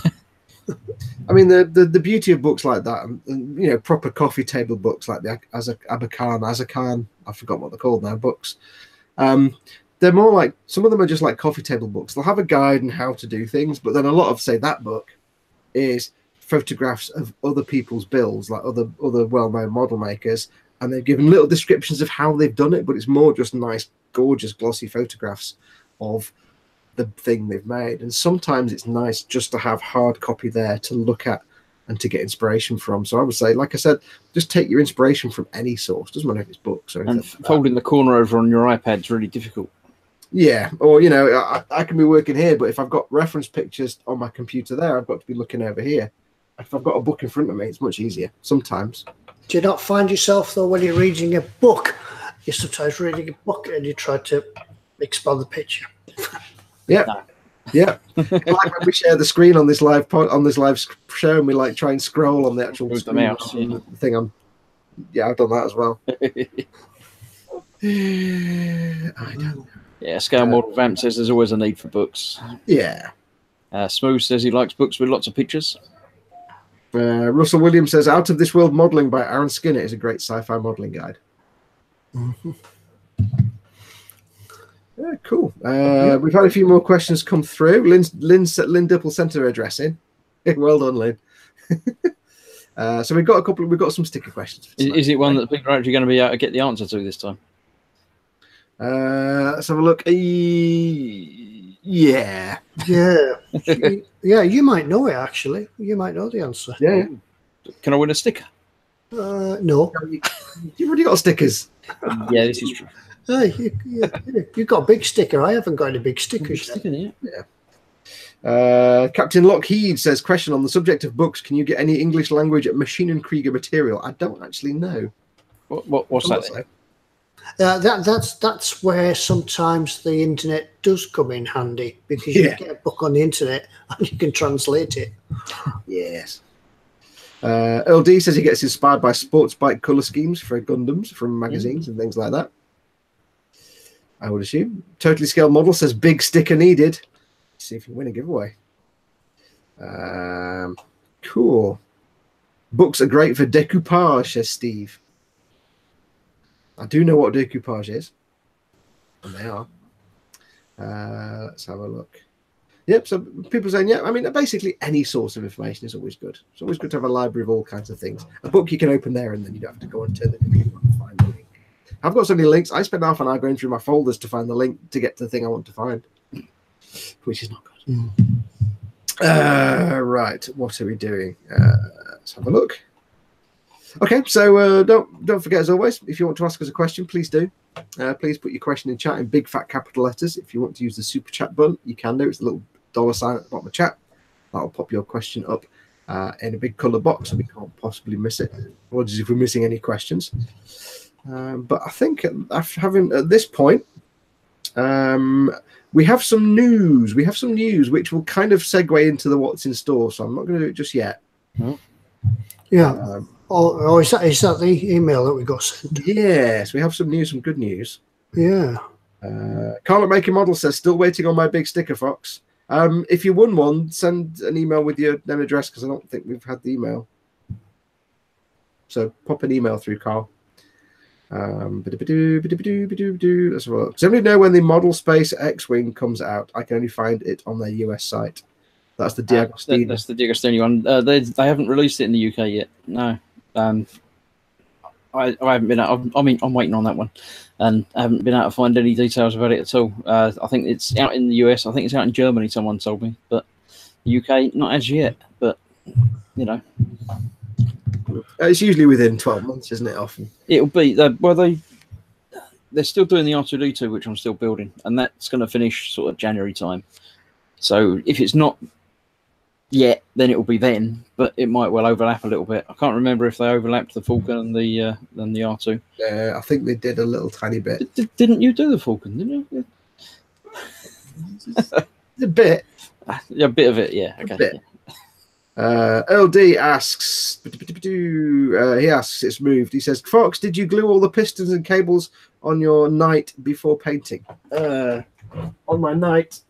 I mean, the beauty of books like that, and proper coffee table books like the Azakan, I forgot what they're called now, books. They're more like, some of them are just like coffee table books. They'll have a guide on how to do things, but then a lot of, say, that book is photographs of other people's builds, like other well-known model makers, and they've given little descriptions of how they've done it, but it's more just nice, gorgeous, glossy photographs of the thing they've made. And sometimes it's nice just to have hard copy there to look at and to get inspiration from. So I would say, like I said, just take your inspiration from any source. Doesn't matter if it's books or anything. And folding the corner over on your iPad's really difficult. Yeah, or I can be working here, but if I've got reference pictures on my computer there, I've got to be looking over here. If I've got a book in front of me, it's much easier sometimes. Do you not find yourself, though, when you're reading a book, you're sometimes reading a book and you try to expand the picture? Yeah, yeah. Like when we share the screen on this live show, and we like try and scroll on the actual screen the thing on. Yeah, I've done that as well. I don't know. Yeah, Scale Model Vamp says there's always a need for books. Yeah. Smooth says he likes books with lots of pictures. Russell Williams says Out of This World Modeling by Aaron Skinner is a great sci-fi modeling guide. Mm-hmm. Yeah, cool. We've had a few more questions come through. Lynn Dipple sent her address in. Well done, Lynn. So we've got some sticker questions. Is it one that people are actually going to be able to get the answer to this time? Let's have a look. Yeah. Yeah, you might know it, actually. You might know the answer. Yeah. Can I win a sticker? No. You've already got stickers. Yeah, this is true. Hey, you've got a big sticker. I haven't got any big stickers. Yeah. Captain Lockheed says, question on the subject of books, can you get any English language Machine and Krieger material? I don't actually know. What's that? That's where sometimes the internet does come in handy, because you get a book on the internet and you can translate it. Yes. Earl D says he gets inspired by sports bike colour schemes for Gundams from magazines and things like that. I would assume. Totally Scale Model says big sticker needed. Let's see if you win a giveaway. Cool. Books are great for decoupage, says Steve. I do know what decoupage is. And they are. Let's have a look. Yep, so people saying, yeah, I mean, basically any source of information is always good. It's always good to have a library of all kinds of things. A book you can open there, and then you don't have to go and turn the computer on to find the link. I've got so many links. I spend half an hour going through my folders to find the link to get to the thing I want to find, which is not good. Right, what are we doing? Let's have a look. Okay, so don't forget, as always, if you want to ask us a question, please do. Please put your question in chat in big fat capital letters. If you want to use the super chat button, you can do. It's a little $sign at the bottom of chat. That'll pop your question up in a big colour box, so we can't possibly miss it. Apologies if we're missing any questions. But I think at this point, we have some news. We have some news which will kind of segue into the what's in store. So I'm not going to do it just yet. Yeah. Is that the email that we got sent? Yes, we have some news, some good news. Yeah. Carla Maker Model says, still waiting on my big sticker, Fox. If you won one, send an email with your name and address, because I don't think we've had the email. So pop an email through, Carl. Let's have a look. Does anybody know when the Model Space X-Wing comes out? I can only find it on their US site. That's the D'Agostino. That's the D'Agostino one. They haven't released it in the UK yet. No. I haven't been out. I'm waiting on that one, and I haven't been able to find any details about it at all. I think it's out in the US. I think it's out in Germany. Someone told me, but the UK not as yet. But it's usually within 12 months, isn't it? Often it'll be. They're still doing the R2D2, which I'm still building, and that's going to finish sort of January time. So if it's not yet, then it will be then, but it might well overlap a little bit. I can't remember if they overlapped the Falcon and the R2. Yeah, I think they did a little tiny bit. Didn't you do the Falcon? Didn't you? A bit. Yeah, a bit of it. Yeah. Okay. Bit. LD asks, he asks, it's moved. He says, Fox, did you glue all the pistons and cables on your knight before painting? On my knight.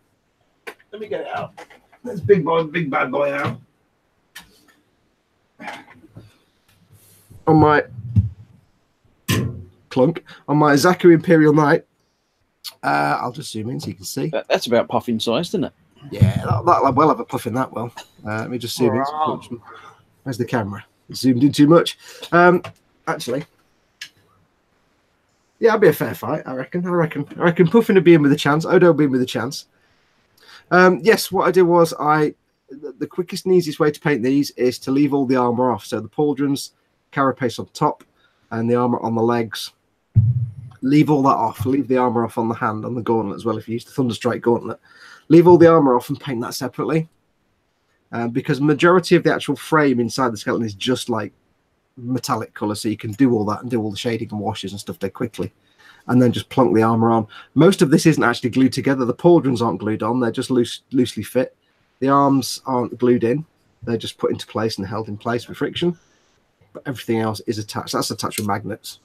Let me get it out. Let's big bad boy out. On my Zaku Imperial Knight. I'll just zoom in so you can see. That's about puffin sized, isn't it? Yeah, that'll well have a puff in that well. Let me just zoom in. Where's the camera? Zoomed in too much. Actually, yeah, it'll be a fair fight, I reckon. Puffin would be in with a chance. Odo would be in with a chance. Yes, what I did was the quickest and easiest way to paint these is to leave all the armor off. So the pauldrons, carapace on top, and the armor on the legs. Leave all that off. Leave the armor off on the hand, on the gauntlet as well. If you use the Thunderstrike gauntlet, leave all the armor off and paint that separately. Because majority of the actual frame inside the skeleton is just like metallic color, so you can do all that and do all the shading and washes and stuff dead quickly, and then just plonk the armor on. Most of this isn't actually glued together. The pauldrons aren't glued on; they're just loosely fit. The arms aren't glued in; they're just put into place and held in place with friction. But everything else is attached. That's attached with magnets,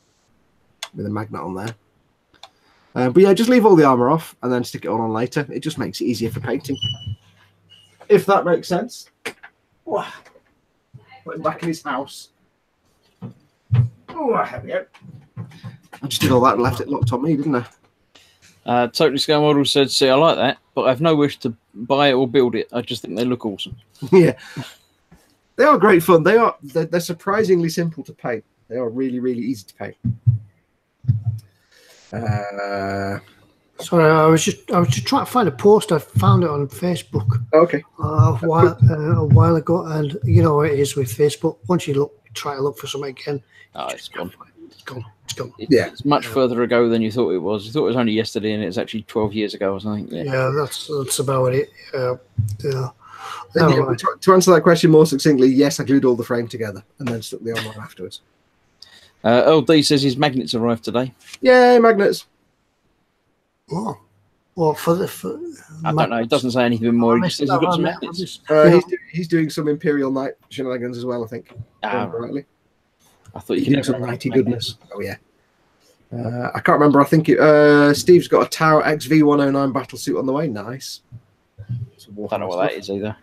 with a magnet on there. But yeah, just leave all the armor off and then stick it on later. It just makes it easier for painting. If that makes sense. Put him back in his house. Oh, there we go. I just did all that and left it locked on me, didn't I? Totally Scale Model said, see, I like that, but I have no wish to buy it or build it. I just think they look awesome. Yeah. They are great fun. They're surprisingly simple to paint. They are really, really easy to paint. Sorry, I was just trying to find a post. I found it on Facebook. Okay. A while ago, and you know what it is with Facebook. Once you try to look for something again, it's gone. It's gone. Yeah, it's much further ago than you thought it was. You thought it was only yesterday, and it's actually 12 years ago or something. Yeah, that's about it. Yeah. To answer that question more succinctly, yes, I glued all the frame together and then stuck the armor on afterwards. LD says his magnets arrived today. Yay, magnets! Oh, well, I don't know. It doesn't say anything more. He just says he's got some magnets. He's doing some Imperial Knight shenanigans as well, I think. Rightly. I thought you could do some mighty goodness. Oh yeah. I can't remember. I think Steve's got a Tau XV109 battle suit on the way. Nice. I don't know what that is either.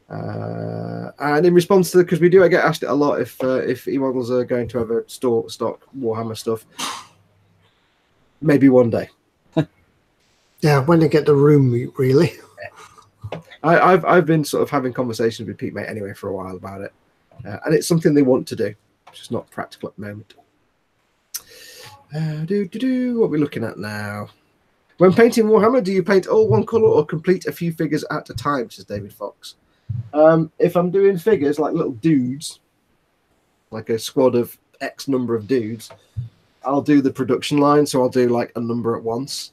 And in response to, because we do get asked it a lot, if eModels are going to ever stock Warhammer stuff, maybe one day. Yeah, when they get the room, really. I've been sort of having conversations with Pete Mate anyway for a while about it, and it's something they want to do. It's just not practical at the moment. What are we looking at now? When painting Warhammer, do you paint all one colour or complete a few figures at a time, says David Fox. If I'm doing figures like little dudes, like a squad of X number of dudes, I'll do the production line, so I'll do like a number at once.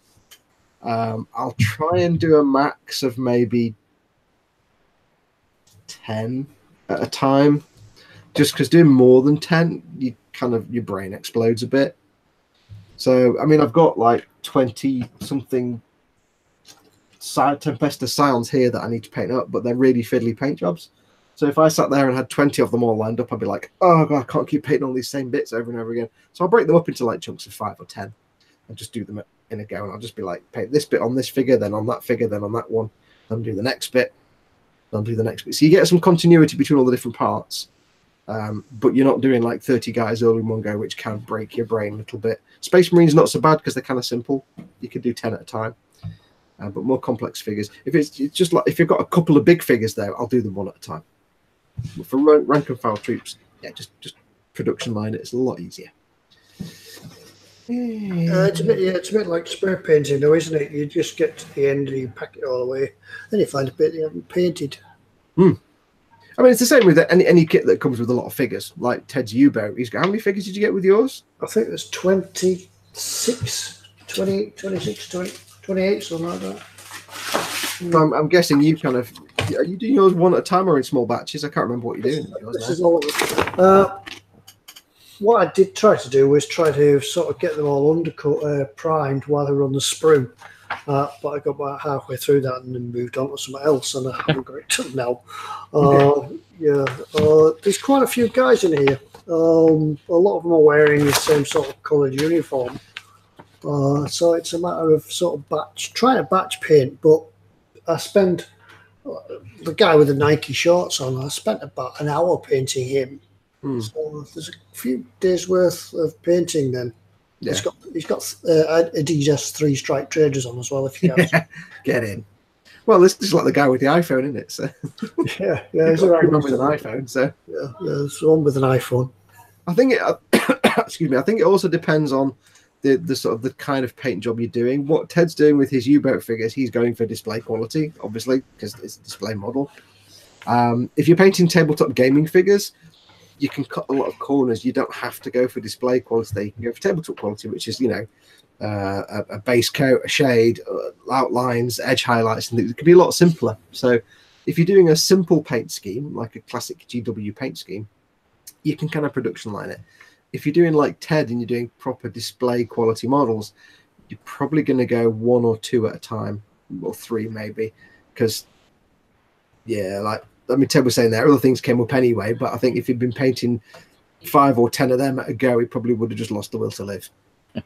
I'll try and do a max of maybe 10 at a time, just because doing more than 10, your brain explodes a bit. So, I mean, I've got like 20-something Tempesta Scions here that I need to paint up, but they're really fiddly paint jobs. So if I sat there and had 20 of them all lined up, I'd be like, oh, God, I can't keep painting all these same bits over and over again. So I'll break them up into like chunks of 5 or 10 and just do them in a go. And I'll just be like, paint this bit on this figure, then on that figure, then on that one, then do the next bit, then do the next bit. So you get some continuity between all the different parts. But you're not doing like 30 guys all in one go, which can break your brain a little bit. Space Marine's not so bad because they're kind of simple. You can do 10 at a time. But more complex figures. If it's just like, if you've got a couple of big figures there, I'll do them one at a time. But for rank and file troops, yeah, just production line it. It's a lot easier. It's a bit like spray painting, though, isn't it? You just get to the end and you pack it all away, then you find a bit you haven't painted. I mean, it's the same with any kit that comes with a lot of figures, like Ted's U-boat. How many figures did you get with yours? I think there's 26, 28, 26, 20, 28, something like that. I'm guessing you kind of, are you doing yours one at a time or in small batches? I can't remember what you're doing. This is all what I did try to do was try to sort of get them all undercut, primed while they were on the sprue. but I got about halfway through that and then moved on to something else, and I haven't got it done now. There's quite a few guys in here. A lot of them are wearing the same sort of coloured uniform. So it's a matter of sort of trying to batch paint, but I spend the guy with the Nike shorts on. I spent about an hour painting him. So there's a few days worth of painting then. Yeah. He's got Adidas 3-stripe traders on as well. If you can get in. Well, this is like the guy with the iPhone, isn't it? So yeah, there's a one with an iPhone. So yeah, there's one with an iPhone. I think excuse me. I think it also depends on the sort of the kind of paint job you're doing. What Ted's doing with his U-boat figures, he's going for display quality, obviously, because it's a display model. If you're painting tabletop gaming figures, you can cut a lot of corners. You don't have to go for display quality. You can go for tabletop quality, which is, a base coat, a shade, outlines, edge highlights, and it can be a lot simpler. So if you're doing a simple paint scheme, like a classic GW paint scheme, you can kind of production line it. If you're doing like Ted and you're doing proper display quality models, you're probably going to go 1 or 2 at a time, or 3 maybe, because, Ted was saying there, other things came up anyway, but I think if you'd been painting 5 or 10 of them at a go, he probably would have just lost the will to live. At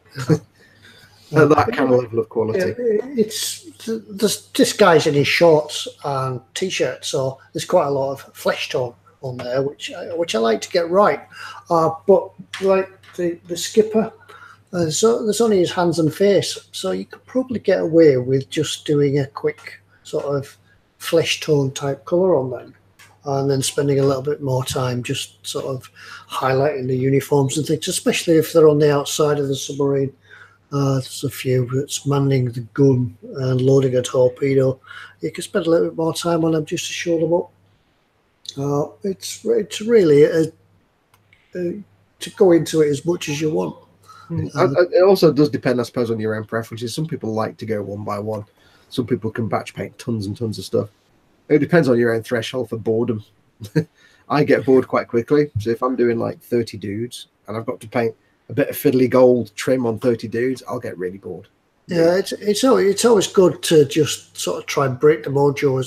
that kind of level of quality. There's this guy's in his shorts and t-shirt, so there's quite a lot of flesh tone on there, which I like to get right. But like the skipper, so there's only his hands and face, so you could probably get away with just doing a quick sort of flesh tone type colour on them, and then spending a little bit more time just sort of highlighting the uniforms and things, especially if they're on the outside of the submarine. There's a few that's manning the gun and loading a torpedo. You can spend a little bit more time on them just to show them up. It's really to go into it as much as you want. It also does depend, I suppose, on your own preferences. Some people like to go one by one. Some people can batch paint tons and tons of stuff. It depends on your own threshold for boredom. I get bored quite quickly. So if I'm doing like 30 dudes and I've got to paint a bit of fiddly gold trim on 30 dudes, I'll get really bored. Yeah, it's always good to just sort of try and break the mojo.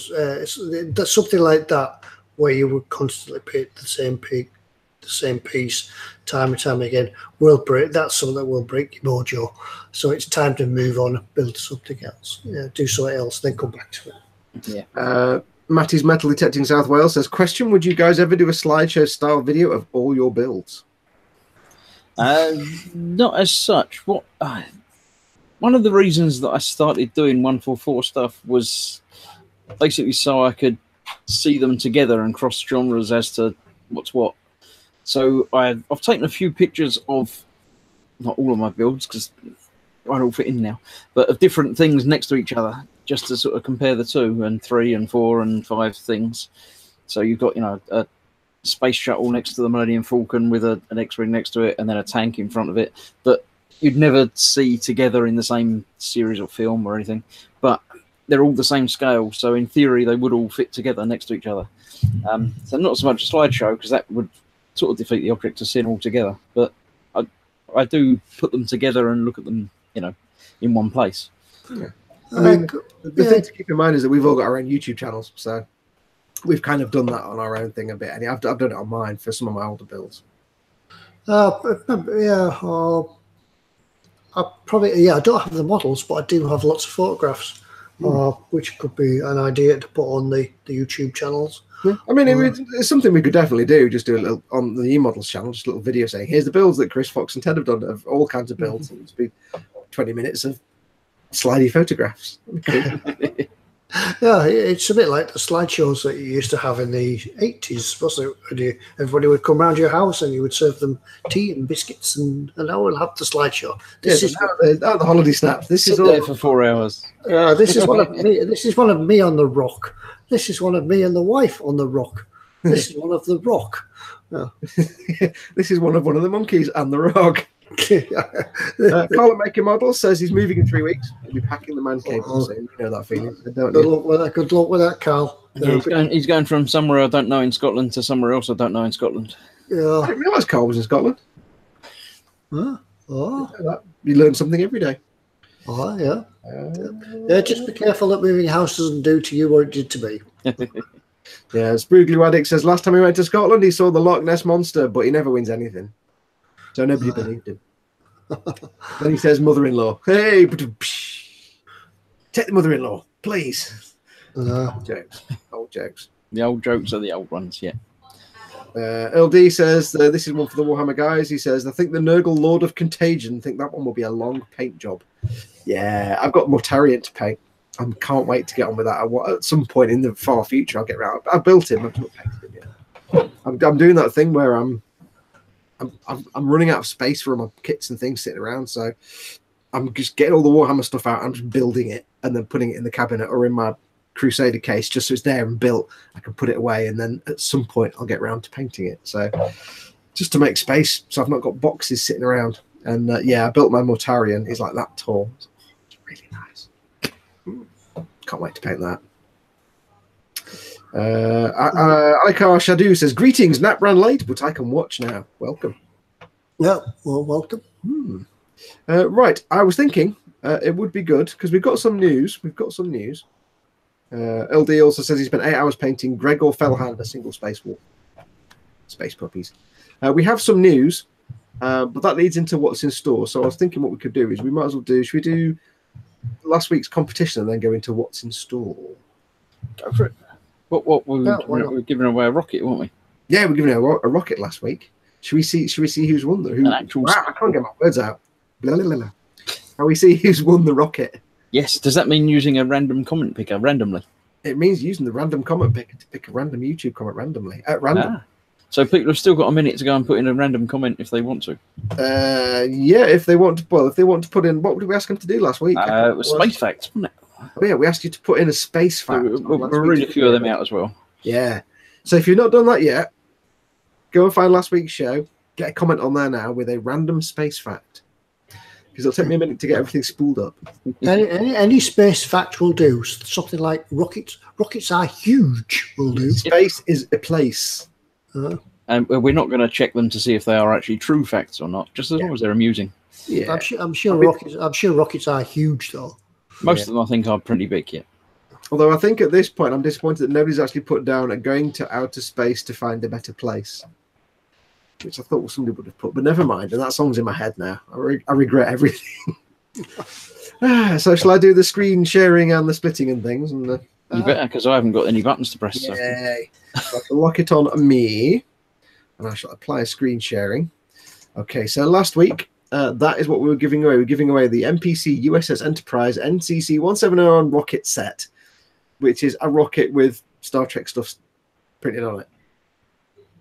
There's something like that where you would constantly paint the same piece time and time again. That's something that will break your mojo. So it's time to move on and build something else. Do something else, then come back to it. Yeah. Matty's Metal Detecting South Wales says, question, would you guys ever do a slideshow style video of all your builds? Not as such. One of the reasons that I started doing 144 stuff was basically so I could see them together and cross genres as to what's what. So I've taken a few pictures of, not all of my builds because I don't all fit in now, but of different things next to each other, just to sort of compare the 2 and 3 and 4 and 5 things. So you've got, a space shuttle next to the Millennium Falcon with an X-Wing next to it and then a tank in front of it that you'd never see together in the same series or film or anything, but they're all the same scale, so in theory they would all fit together next to each other. So not so much a slideshow, because that would sort of defeat the object of seeing all together, but I do put them together and look at them, in one place. Yeah. I mean, the thing to keep in mind is that we've all got our own YouTube channels, so we've kind of done that on our own thing a bit, and I've done it on mine for some of my older builds. I don't have the models, but I do have lots of photographs, which could be an idea to put on the YouTube channels. Yeah. I mean, it's something we could definitely do. Just do a little on the eModels channel, just a little video saying, "Here's the builds that Chris, Fox, and Ted have done of all kinds of builds." It'd be 20 minutes of slidey photographs. Yeah, it's a bit like the slideshows that you used to have in the 80s, wasn't it? Everybody would come round your house and you would serve them tea and biscuits, and now we'll have the slideshow. This is the holiday snaps. This is all there for 4 hours. This is one of me. This is one of me on the rock. This is one of me and the wife on the rock. This is one of the rock. Oh. This is one of the monkeys and the rock. Colin Maker Model says he's moving in 3 weeks. He'll be packing the man cave soon. You know that feeling. Good luck with that, Carl. Yeah, he's going from somewhere I don't know in Scotland to somewhere else I don't know in Scotland. Yeah. I didn't realise Carl was in Scotland. Huh? Oh. You learn something every day. Oh, yeah. Yeah, just be careful that moving house doesn't do to you what it did to me. Yeah, Spoogly Waddick says last time he went to Scotland, he saw the Loch Ness Monster, but he never wins anything. So nobody believed him. Then he says, mother-in-law. Hey, take the mother-in-law, please. Old jokes. Old jokes. The old jokes are the old ones, yeah. LD says, this is one for the Warhammer guys. He says, I think the Nurgle Lord of Contagion, I think that one will be a long paint job. Yeah, I've got Mortarion to paint. I can't wait to get on with that. At some point in the far future, I'll get around. I built him. I've not painted him yet. I'm doing that thing where I'm running out of space for my kits and things sitting around. So I'm just getting all the Warhammer stuff out. I'm just building it and then putting it in the cabinet or in my Crusader case just so it's there and built. I can put it away, and then at some point I'll get around to painting it. So just to make space, so I've not got boxes sitting around. And yeah, I built my Mortarion. He's like that tall. It's really nice. Can't wait to paint that. Alikar Shadu says, greetings, Nap ran late, but I can watch now. Welcome. Yeah, well, welcome. Right, I was thinking it would be good because we've got some news. LD also says he spent 8 hours painting Gregor Fellhand, a single space wolf. Space puppies. We have some news, but that leads into what's in store. So I was thinking what we could do is we might as well do, should we do last week's competition and then go into what's in store? Go for it. What we're giving away a rocket, weren't we? Yeah, we're giving away a rocket last week. Should we see who's won An actual I can't get my words out. Blah, blah, blah. How we see who's won the rocket? Yes. Does that mean using a random comment picker randomly? It means using the random comment picker to pick a random YouTube comment randomly at random. So people have still got a minute to go and put in a random comment if they want to. Yeah, if they want to. Well, if they want to put in, what did we ask them to do last week? It was space facts, wasn't it? Oh, yeah, we asked you to put in a space fact. We'll read a few of them out as well. Yeah. So if you've not done that yet, go and find last week's show. Get a comment on there now with a random space fact. Because it'll take me a minute to get everything spooled up. Any space fact will do. Something like rockets. Rockets are huge will do. Space is a place. And we're not going to check them to see if they are actually true facts or not, just as long as they're amusing. Yeah. I'm sure rockets are huge though. Most of them, I think, are pretty big yet. Although I think at this point, I'm disappointed that nobody's actually put down a going to outer space to find a better place, which I thought somebody would have put. But never mind, and that song's in my head now. I regret everything. So shall I do the screen sharing and the splitting and things? And you better, because I haven't got any buttons to press. Yay. So I can lock it on me, and I shall apply screen sharing. Okay, so last week, that is what we were giving away. We were giving away the NPC USS Enterprise NCC 170 rocket set, which is a rocket with Star Trek stuff printed on it.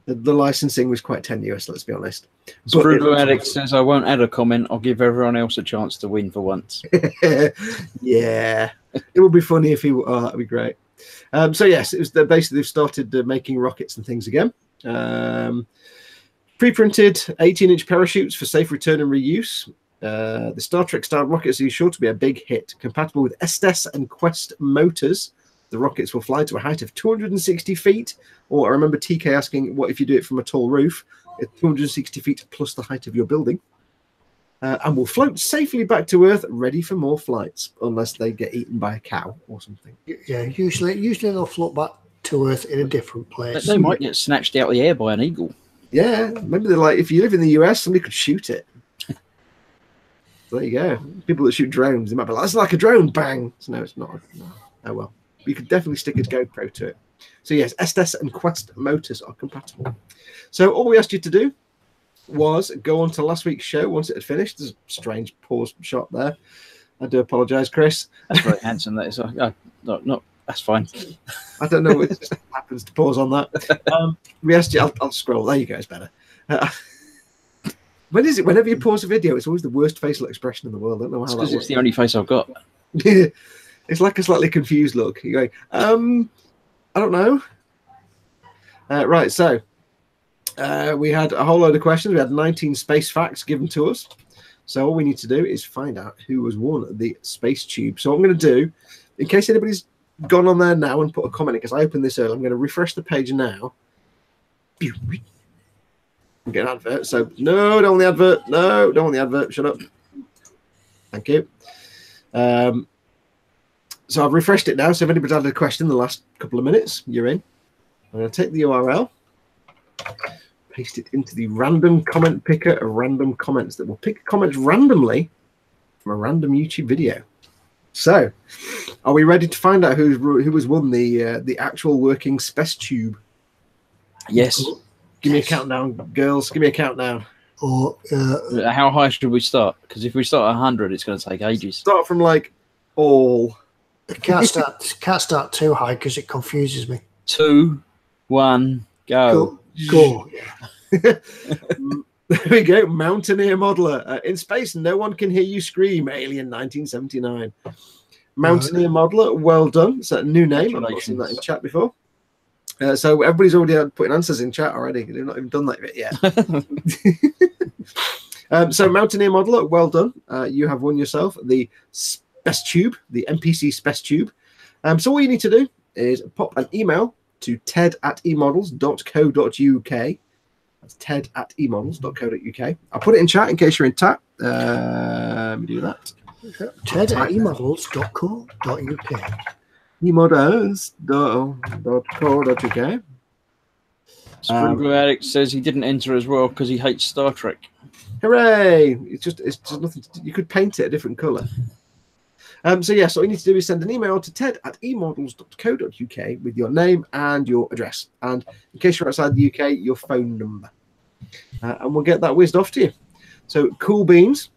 The licensing was quite tenuous, let's be honest. Bruno Alex says, I won't add a comment. I'll give everyone else a chance to win for once. Yeah, it would be funny if he... Oh, that would be great. So, yes, it was basically they've started making rockets and things again. Pre-printed 18-inch parachutes for safe return and reuse. The Star Trek-style rockets are sure to be a big hit. Compatible with Estes and Quest motors, the rockets will fly to a height of 260 feet. Or I remember TK asking, what if you do it from a tall roof? It's 260 feet plus the height of your building. And will float safely back to Earth, ready for more flights, unless they get eaten by a cow or something. Yeah, usually they'll float back to Earth in a different place. They might get snatched out of the air by an eagle. Yeah, maybe they're like, if you live in the US, somebody could shoot it. There you go. People that shoot drones, they might be like, that's like a drone, bang. So no, it's not. No. Oh well. You could definitely stick a GoPro to it. So yes, Estes and Quest motors are compatible. So all we asked you to do was go on to last week's show once it had finished. There's a strange pause shot there. I do apologise, Chris. That's very handsome. That is. No, that's fine. I don't know. It just happens to pause on that. We asked you. I'll scroll. There you go. It's better. When is it? Whenever you pause a video, it's always the worst facial expression in the world. I don't know how that works. Because it's the only face I've got. It's like a slightly confused look. You're going, I don't know. Right, so we had a whole load of questions. We had 19 space facts given to us. So all we need to do is find out who has won the space tube. So what I'm going to do, in case anybody's gone on there now and put a comment in, because I opened this earlier, I'm going to refresh the page now. Get an advert. So no, don't want the advert. No, don't want the advert. Shut up. Thank you. So I've refreshed it now. So if anybody's had a question in the last couple of minutes, you're in. I'm going to take the URL, paste it into the random comment picker of random comments that will pick comments randomly from a random YouTube video. So, are we ready to find out who has won the actual working Spess Tube? Yes. Give me a countdown, girls. Give me a countdown. Or how high should we start? Because if we start at 100, it's going to take ages. Start from like all. can't start too high because it confuses me. 2, 1, go. Go. There we go. Mountaineer Modeler. In space, no one can hear you scream. Alien 1979. Mountaineer Modeler. Well done. It's a new name. I've not seen that in chat before. So everybody's already putting answers in chat already. They've not even done that bit yet. So Mountaineer Modeler, well done. You have won yourself the Spess Tube, the NPC Spess Tube. So all you need to do is pop an email to ted@emodels.co.uk. That's ted@emodels.co.uk. I'll put it in chat in case you're in chat. Let me do that. ted@emodels.co.uk. eModels.co.uk. Sprinkler Addict says he didn't enter as well because he hates Star Trek. Hooray! It's just nothing to do. You could paint it a different colour. So yes, all you need to do is send an email to ted@emodels.co.uk with your name and your address, and in case you're outside the UK, your phone number, and we'll get that whizzed off to you. So cool beans.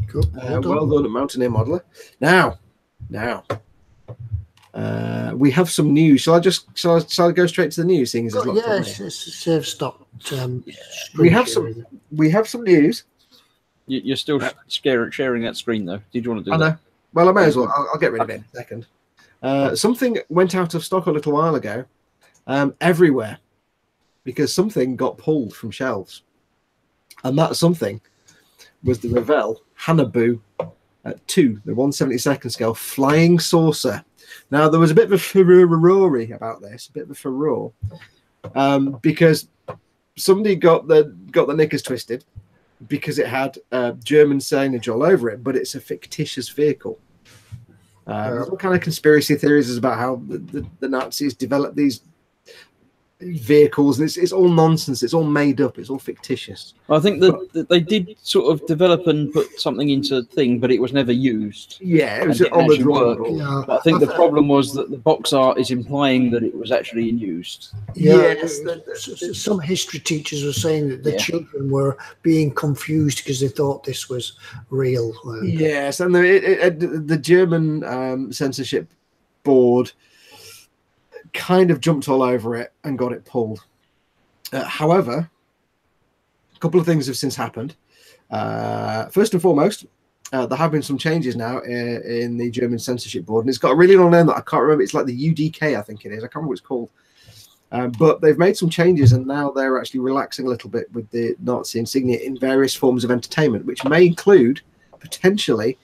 Cool. Well done, Mountaineer Modeler. Now, we have some news. Shall I go straight to the news? Seeing as Save stopped. We have some news. You're still sharing that screen though. Did you want to do that? I know. Well, I may as well. I'll get rid of it in a second. Something went out of stock a little while ago, everywhere, because something got pulled from shelves, and that something was the Revell Hanabu 2, the 1/72 scale flying saucer. Now there was a bit of a furore about this, a bit of a furore, because somebody got the knickers twisted because it had German signage all over it, but it's a fictitious vehicle. There's all kind of conspiracy theories about how the Nazis developed these vehicles, and it's all nonsense. It's all made up. It's all fictitious. I think that they did sort of develop and put something into the thing, but it was never used. Yeah, it was on the drawing board. Yeah. But I think the problem was that the box art is implying that it was actually in use. Yes, some history teachers were saying that the children were being confused because they thought this was real. Yes, and the German censorship board kind of jumped all over it and got it pulled. However, a couple of things have since happened. First and foremost, there have been some changes now in the German censorship board, and it's got a really long name that I can't remember. It's like the UDK, I think it is. I can't remember what it's called. But they've made some changes, and now they're actually relaxing a little bit with the Nazi insignia in various forms of entertainment, which may include, potentially,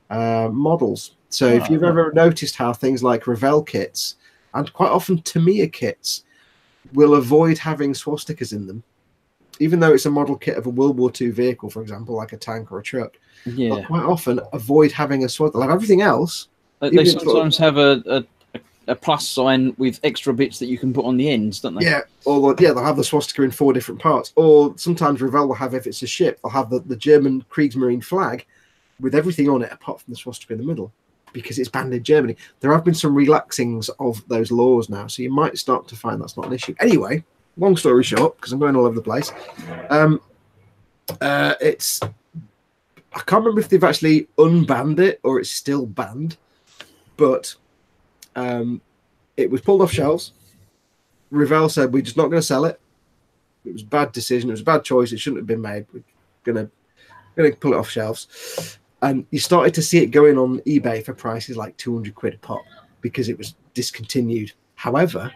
models. So if you've ever noticed how things like Revell kits and quite often Tamiya kits will avoid having swastikas in them, even though it's a model kit of a World War II vehicle, for example, like a tank or a truck, they'll quite often avoid having a swastika. They'll have everything else. They sometimes have a plus sign with extra bits that you can put on the ends, don't they? Yeah, or they'll have the swastika in 4 different parts. Or sometimes Revell will have, if it's a ship, they'll have the German Kriegsmarine flag with everything on it apart from the swastika in the middle, because it's banned in Germany. There have been some relaxings of those laws now, so you might start to find that's not an issue. Anyway, long story short, because I'm going all over the place, I can't remember if they've actually unbanned it or it's still banned, but it was pulled off shelves. Revell said, we're just not going to sell it. It was a bad decision. It was a bad choice. It shouldn't have been made. We're going to pull it off shelves. And you started to see it going on eBay for prices like 200 quid a pop because it was discontinued. However,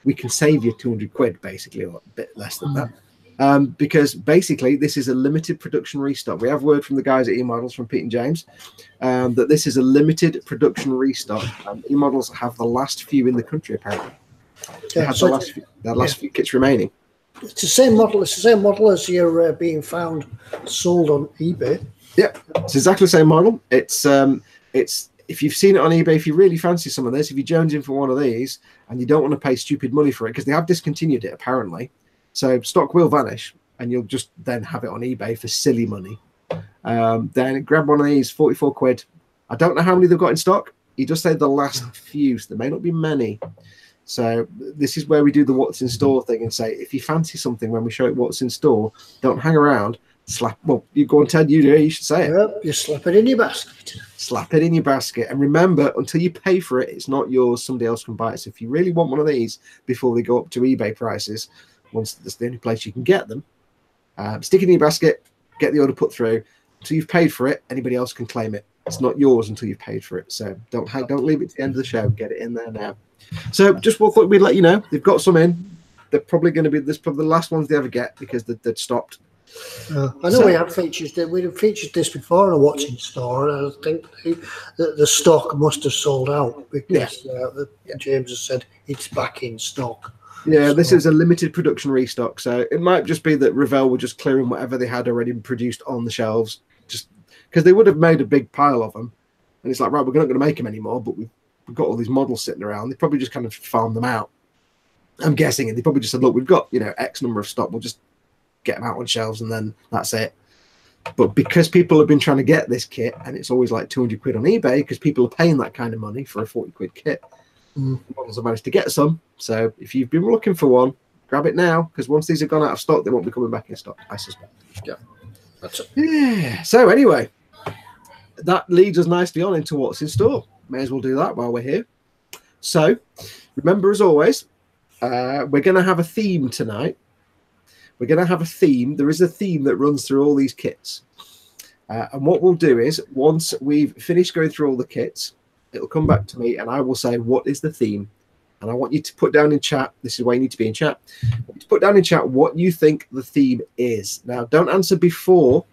we can save you 200 quid, basically, or a bit less than that. Because basically, this is a limited production restock. We have word from the guys at eModels, from Pete and James, that this is a limited production restock. eModels have the last few in the country, apparently. They have the last few kits remaining. It's the same model. It's the same model as you're being found sold on eBay. Yep, it's exactly the same model. It's if you've seen it on eBay, if you really fancy some of this, if you jones in for one of these and you don't want to pay stupid money for it, because they have discontinued it apparently, so stock will vanish and you'll just then have it on eBay for silly money. Then grab one of these, 44 quid. I don't know how many they've got in stock. He just said the last few, so there may not be many. So this is where we do the what's in store thing and say, if you fancy something when we show it what's in store, don't hang around. Well, you go on, Ted, you should say it. Yep, you slap it in your basket. Slap it in your basket. And remember, until you pay for it, it's not yours. Somebody else can buy it. So if you really want one of these before they go up to eBay prices, once that's the only place you can get them, stick it in your basket, get the order put through. Until you've paid for it, anybody else can claim it. It's not yours until you've paid for it. So don't leave it to the end of the show. Get it in there now. So just thought we'd let you know. They've got some in. They're probably going to be probably the last ones they ever get because they'd stopped. I know we have featured this before in a watching store, and I think the stock must have sold out because James has said it's back in stock. Yeah, this is a limited production restock, so it might just be that Revell were just clearing whatever they had already produced on the shelves, just because they would have made a big pile of them, and it's like, right, we're not going to make them anymore, but we've got all these models sitting around. They probably just kind of farmed them out, I'm guessing, and they probably just said, look, we've got X number of stock, we'll just get them out on shelves and then that's it. But because people have been trying to get this kit, and it's always like 200 quid on eBay because people are paying that kind of money for a 40 quid kit, models have managed to get some. So if you've been looking for one, grab it now, because once these have gone out of stock, they won't be coming back in stock, I suspect. Yeah, that's it. Yeah. So anyway, that leads us nicely on into what's in store. May as well do that while we're here. So remember, as always, we're going to have a theme tonight. We're going to have a theme. There is a theme that runs through all these kits. And what we'll do is, once we've finished going through all the kits, it'll come back to me and I will say, what is the theme? And I want you to put down in chat, this is why you need to be in chat, to put down in chat what you think the theme is. Now, don't answer before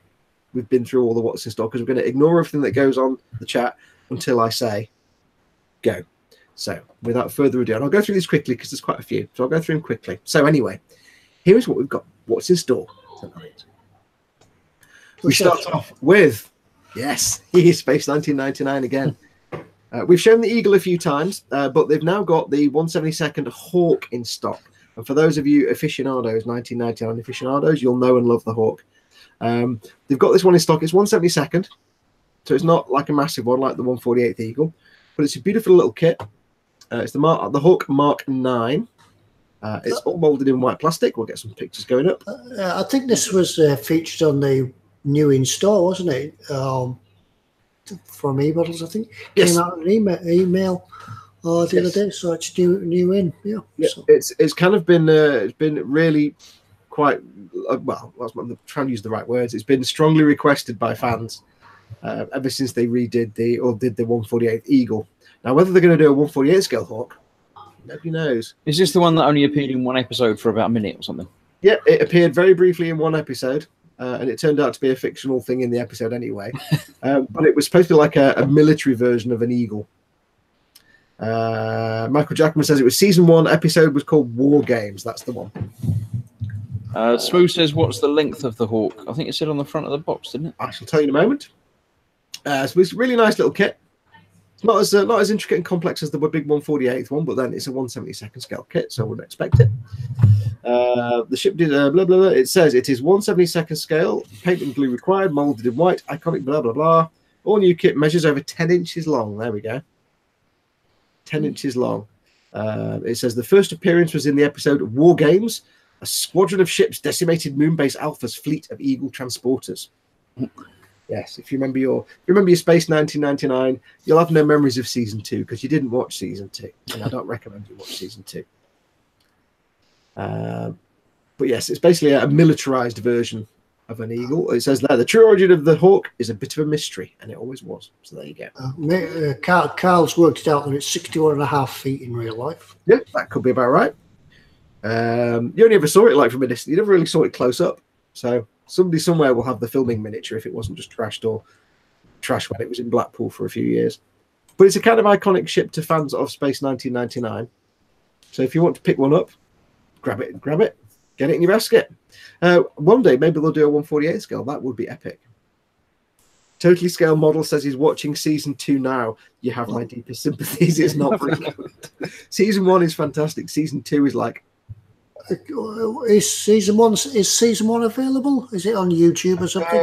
we've been through all the what's in stock, because we're going to ignore everything that goes on the chat until I say go. So without further ado, and I'll go through these quickly because there's quite a few. So I'll go through them quickly. So anyway, here is what we've got. What's in store tonight? We start off with, yes, Space 1999 again. We've shown the Eagle a few times, but they've now got the 1/72nd Hawk in stock. And for those of you aficionados, 1999 aficionados, you'll know and love the Hawk. They've got this one in stock. It's 1/72nd, so it's not like a massive one like the 1/48th Eagle, but it's a beautiful little kit. It's the Hawk Mark 9. It's all molded in white plastic. We'll get some pictures going up. I think this was featured on the new in store, wasn't it? From eModels, I think. Yes. Came out an email the other day, so it's new in. Yeah. So. It's kind of been it's been really quite well. I'm trying to use the right words. It's been strongly requested by fans ever since they did the 1/48th Eagle. Now, whether they're going to do a 1/48 scale Hawk, nobody knows. Is this the one that only appeared in one episode for about a minute or something? Yeah, it appeared very briefly in one episode, and it turned out to be a fictional thing in the episode anyway. But it was supposed to be like a military version of an Eagle. Michael Jackman says it was season 1. Episode was called Wargames. That's the one. Smooth says, what's the length of the Hawk? I think it said on the front of the box, didn't it? I shall tell you in a moment. So it's a really nice little kit. It's not as intricate and complex as the big 1/48th one, but then it's a 1/72nd scale kit, so I wouldn't expect it. The ship did blah blah blah. It says it is 1/72nd scale, paint and glue required, molded in white, iconic blah blah blah. All new kit measures over 10 inches long. There we go. 10 inches long. It says the first appearance was in the episode Wargames. A squadron of ships decimated Moonbase Alpha's fleet of Eagle transporters. Yes, if you remember your Space 1999, you'll have no memories of season 2 because you didn't watch season 2, and I don't recommend you watch season 2. But yes, it's basically a militarized version of an Eagle. It says there the true origin of the Hawk is a bit of a mystery, and it always was. So there you go. Carl's worked it out that it's 61.5 feet in real life. Yeah, that could be about right. You only ever saw it like from a distance. You never really saw it close up. So somebody somewhere will have the filming miniature if it wasn't just trashed or trash when it was in Blackpool for a few years. But it's a kind of iconic ship to fans of Space 1999. So if you want to pick one up, grab it, get it in your basket. One day maybe they'll do a 1/48 scale. That would be epic. Totally Scale Model says he's watching season 2 now. You have my deepest sympathies. It's not very good. Season 1 is fantastic. Season 2 is like... Is season one available? Is it on YouTube or something?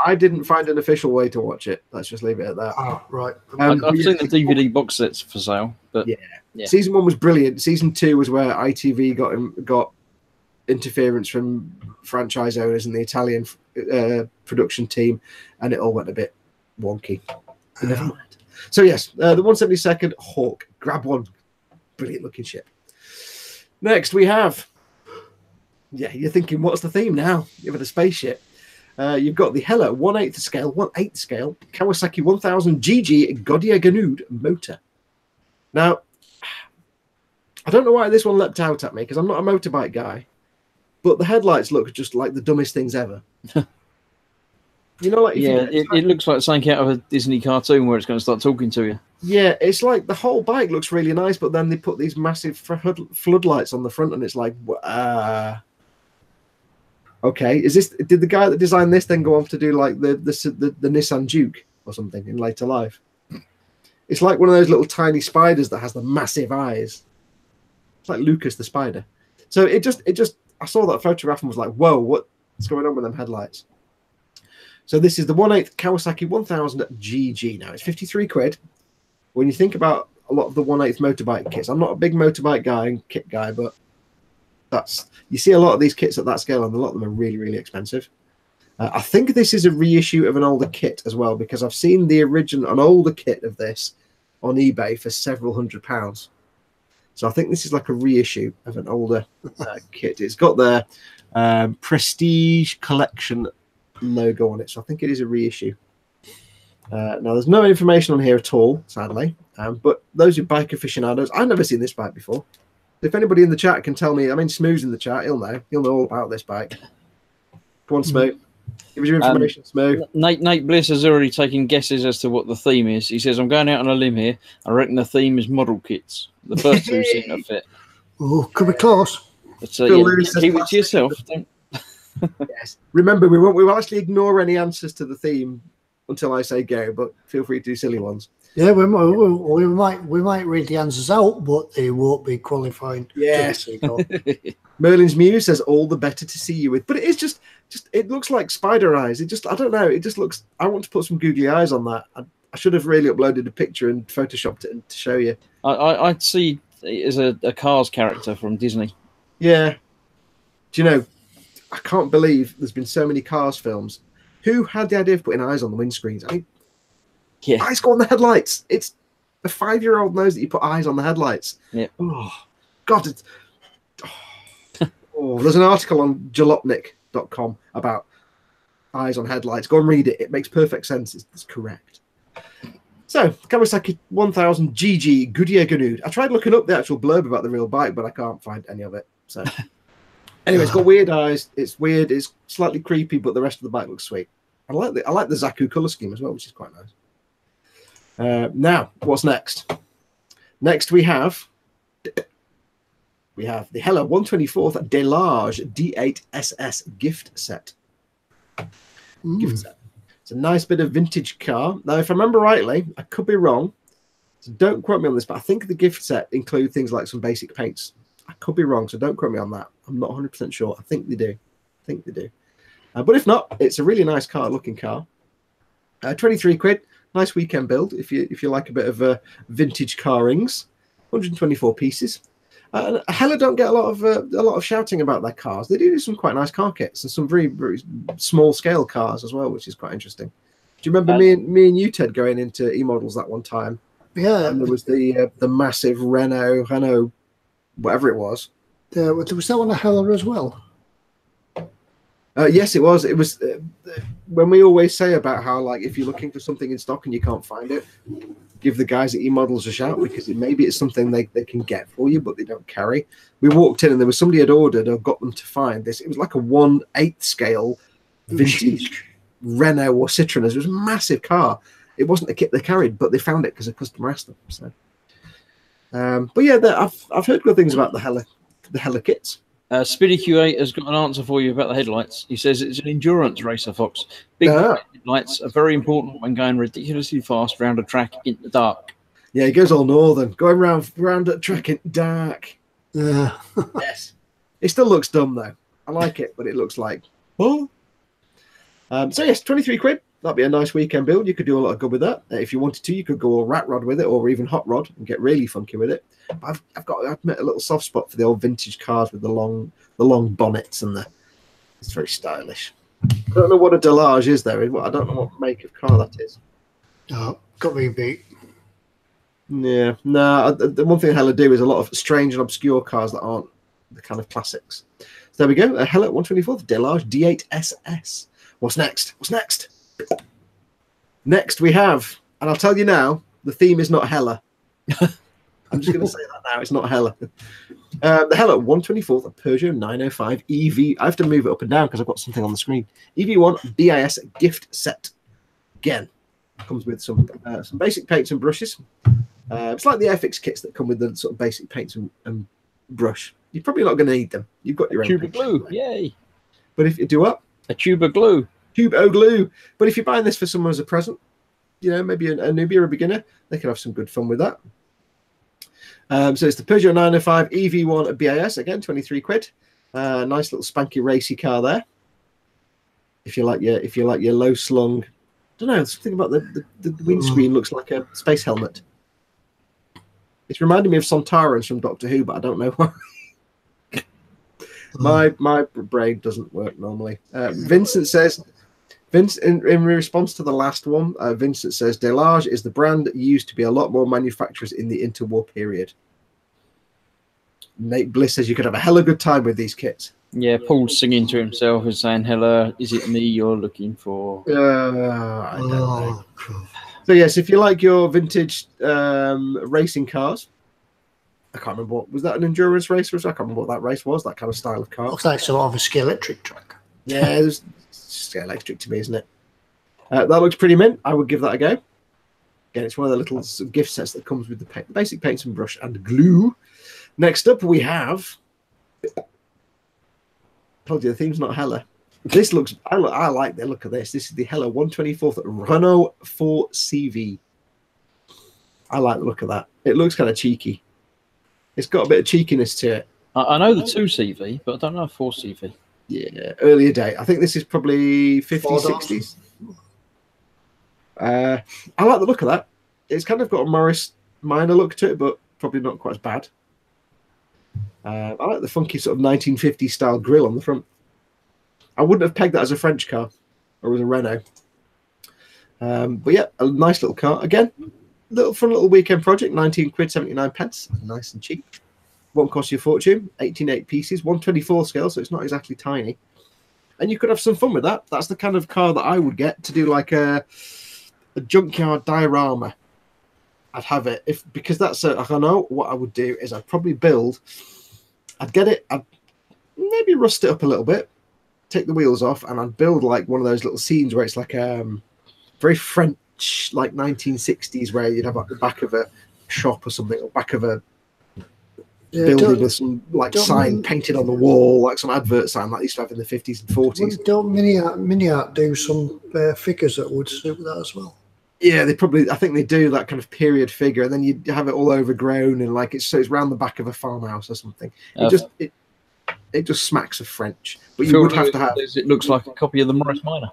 I didn't find an official way to watch it. Let's just leave it at that. Oh, right. I've seen the DVD box sets for sale, but yeah. Season 1 was brilliant. Season 2 was where ITV got interference from franchise owners and the Italian production team, and it all went a bit wonky. Never mind. So yes, the 172nd Hawk. Grab one. Brilliant looking ship. Next we have... Yeah, you're thinking, what's the theme now? You've got a spaceship. You've got the Hella 1/8 scale Kawasaki 1000 GG Godia Ganud motor. Now, I don't know why this one leapt out at me, because I'm not a motorbike guy, but the headlights look just like the dumbest things ever. You know, like it looks like something out of a Disney cartoon where it's going to start talking to you. Yeah, it's like the whole bike looks really nice, but then they put these massive floodlights on the front, and it's like, okay, did the guy that designed this then go on to do like the Nissan Juke or something in later life? It's like one of those little tiny spiders that has the massive eyes. It's like Lucas the spider. So it just I saw that photograph and was like, whoa, what's going on with them headlights? So this is the 1/8 Kawasaki 1000 GG. Now it's 53 quid. When you think about a lot of the 1/8 motorbike kits, I'm not a big motorbike guy and kit guy, but you see a lot of these kits at that scale, and a lot of them are really, really expensive. I think this is a reissue of an older kit as well, because I've seen an older kit of this on eBay for several £100s. So I think this is like a reissue of an older kit. It's got the Prestige Collection logo on it, so I think it is a reissue. Now there's no information on here at all, sadly, but those are bike aficionados. I've never seen this bike before. If anybody in the chat can tell me, I mean, Smooth's in the chat, he'll know all about this bike. Come on, Smooth, give us your information. Smooth. Nate Bliss has already taken guesses as to what the theme is. He says, I'm going out on a limb here, I reckon the theme is model kits. The first two seem to fit. Oh, could be close. But keep it to yourself. Yes. Remember, we will actually ignore any answers to the theme until I say go, but feel free to do silly ones. Yeah, we might read the answers out, but they won't be qualifying. Yes. Merlin's Muse says, all the better to see you with. But it is just it looks like spider eyes. I don't know. It just looks, I want to put some googly eyes on that. I should have really uploaded a picture and photoshopped it to show you. I'd see it as a Cars character from Disney. Yeah. Do you know, I can't believe there's been so many Cars films. Who had the idea of putting eyes on the windscreens? I mean, eyes go on the headlights. It's a 5-year-old knows that you put eyes on the headlights. Yeah. Oh, God. There's an article on jalopnik.com about eyes on headlights. Go and read it. It makes perfect sense. It's correct. So, Kawasaki 1000 GG Goodyear Ganud. I tried looking up the actual blurb about the real bike, but I can't find any of it. So, anyway, it's got weird eyes. It's weird. It's slightly creepy, but the rest of the bike looks sweet. I like the Zaku color scheme as well, which is quite nice. Now, what's next? Next, we have the Hella 124th Delage D8SS gift set. Gift set. It's a nice bit of vintage car. Now, if I remember rightly, I could be wrong, so don't quote me on this, but I think the gift set include things like some basic paints. I could be wrong, so don't quote me on that. I'm not 100% sure. I think they do. But if not, it's a really nice car, looking car. 23 quid. Nice weekend build if you like a bit of vintage car rings. 124 pieces. Hella don't get a lot of shouting about their cars. They do some quite nice car kits and some very, very small scale cars as well, which is quite interesting. Do you remember me and you, Ted, going into eModels that one time? Yeah. And there was the massive Renault, whatever it was. Was that one a Hella as well? Yes, it was. It was when we always say about how, like, if you're looking for something in stock and you can't find it, give the guys at eModels a shout, because maybe it's something they can get for you, but they don't carry. We walked in and there was somebody had ordered or got them to find this. It was like a 1/8 scale vintage Renault or Citroen. It was a massive car. It wasn't a kit they carried, but they found it because a customer asked them. So, but yeah, I've heard good things about the Hella kits. Speedy Q8 has got an answer for you about the headlights. He says it's an endurance racer, Fox. Big headlights are very important when going ridiculously fast around a track in the dark. Yeah, he goes all northern, going round a track in dark. Yeah. Yes. It still looks dumb, though. I like it, but it looks like, oh. So, yes, 23 quid. That'd be a nice weekend build. You could do a lot of good with that. If you wanted to, you could go all rat rod with it or even hot rod and get really funky with it. But I've got to admit a little soft spot for the old vintage cars with the long bonnets and it's very stylish. I don't know what a Delage is there. I don't know what make of car that is. Oh, got me beat. Yeah, no. The one thing Hella do is a lot of strange and obscure cars that aren't the kind of classics. So there we go. Hella 124, the Delage D8SS. What's next? Next we have, and I'll tell you now, the theme is not Hella. I'm just going to say that now. It's not Hella. The Hella 124, the Peugeot 905 EV. I have to move it up and down because I've got something on the screen. EV1 BIS gift set. Again, comes with some basic paints and brushes. It's like the Airfix kits that come with the sort of basic paints and brush. You're probably not going to need them. You've got your own. Tube of glue, yay! But if you do what? A tube of glue. Tube o glue. But if you're buying this for someone as a present, maybe a newbie or a beginner, they can have some good fun with that. So it's the Peugeot 905 EV1 BIS, again, 23 quid. Nice little spanky racy car there. If you like your low slung, I don't know, something about the windscreen looks like a space helmet. It's reminding me of Sontarans from Doctor Who, but I don't know why. My brain doesn't work normally. Vincent says, in response to the last one, Vincent says, Delage is the brand that used to be a lot more manufacturers in the interwar period. Nate Bliss says you could have a hella good time with these kits. Yeah, Paul's singing to himself and saying, "Hella, is it me you're looking for?" I don't know. So yes, if you like your vintage racing cars, I can't remember what was that, an endurance race, or I can't remember what that race was. That kind of style of car. Looks like sort of a ski electric track. Yeah, it's ski electric to me, isn't it? That looks pretty mint. I would give that a go. Again, it's one of the little gift sets that comes with the basic paints and brush and glue. Next up, we have. Told you the theme's not Hella. This looks. I like the look of this. This is the Hella 124th Renault 4CV. I like the look of that. It looks kind of cheeky. It's got a bit of cheekiness to it. I know the 2CV, but I don't know 4CV. Yeah, earlier date. I think this is probably 50s, 60s. I like the look of that. It's kind of got a Morris Minor look to it, but probably not quite as bad. I like the funky sort of 1950s style grille on the front. I wouldn't have pegged that as a French car or as a Renault. But yeah, a nice little car. Again, fun little weekend project, 19 quid, 79 pence. Nice and cheap. Won't cost you a fortune. 18.8 pieces, 124 scale, so it's not exactly tiny. And you could have some fun with that. That's the kind of car that I would get to do like a junkyard diorama. I'd have it because that's I don't know what I would do is I'd probably build. I'd get it. I'd maybe rust it up a little bit, take the wheels off, and I'd build like one of those little scenes where it's like very French, like 1960s, where you'd have like the back of a shop or something, or back of a building with some like sign painted on the wall, like some advert sign like they used to have in the 50s and 40s. Don't mini art do some figures that would suit that as well? Yeah, I think they do that kind of period figure, and then you have it all overgrown and like it's round the back of a farmhouse or something. It just smacks of French. But you would have to have. It looks like a copy of the Morris Minor.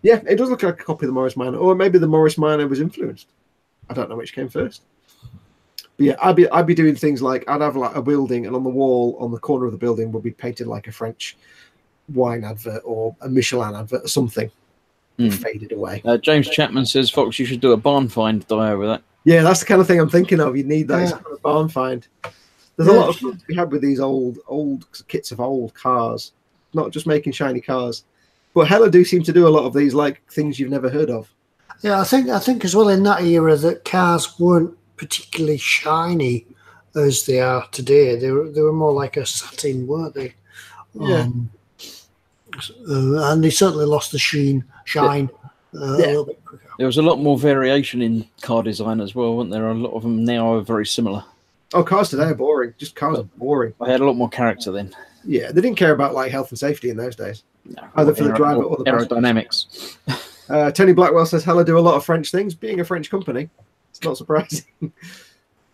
Yeah, it does look like a copy of the Morris Minor, or maybe the Morris Minor was influenced. I don't know which came first. But yeah, I'd be doing things like I'd have like a building, and on the wall on the corner of the building would be painted like a French wine advert or a Michelin advert or something. Faded away. James Chapman says, Fox, you should do a barn find die over that. Yeah, that's the kind of thing I'm thinking of. You need that kind of barn find. There's a lot of fun to be had with these old kits of old cars, not just making shiny cars. But Hella do seem to do a lot of these like things you've never heard of. Yeah, I think as well in that era that cars weren't particularly shiny as they are today. They were more like a satin, weren't they? Yeah. And they certainly lost the shine a little bit quicker. There was a lot more variation in car design as well, wasn't there? A lot of them now are very similar. Oh, cars today are boring. Just cars are boring. I had a lot more character then. Yeah, they didn't care about like health and safety in those days. No, Either for the driver or the aerodynamics. Tony Blackwell says, hello, do a lot of French things. Being a French company, it's not surprising.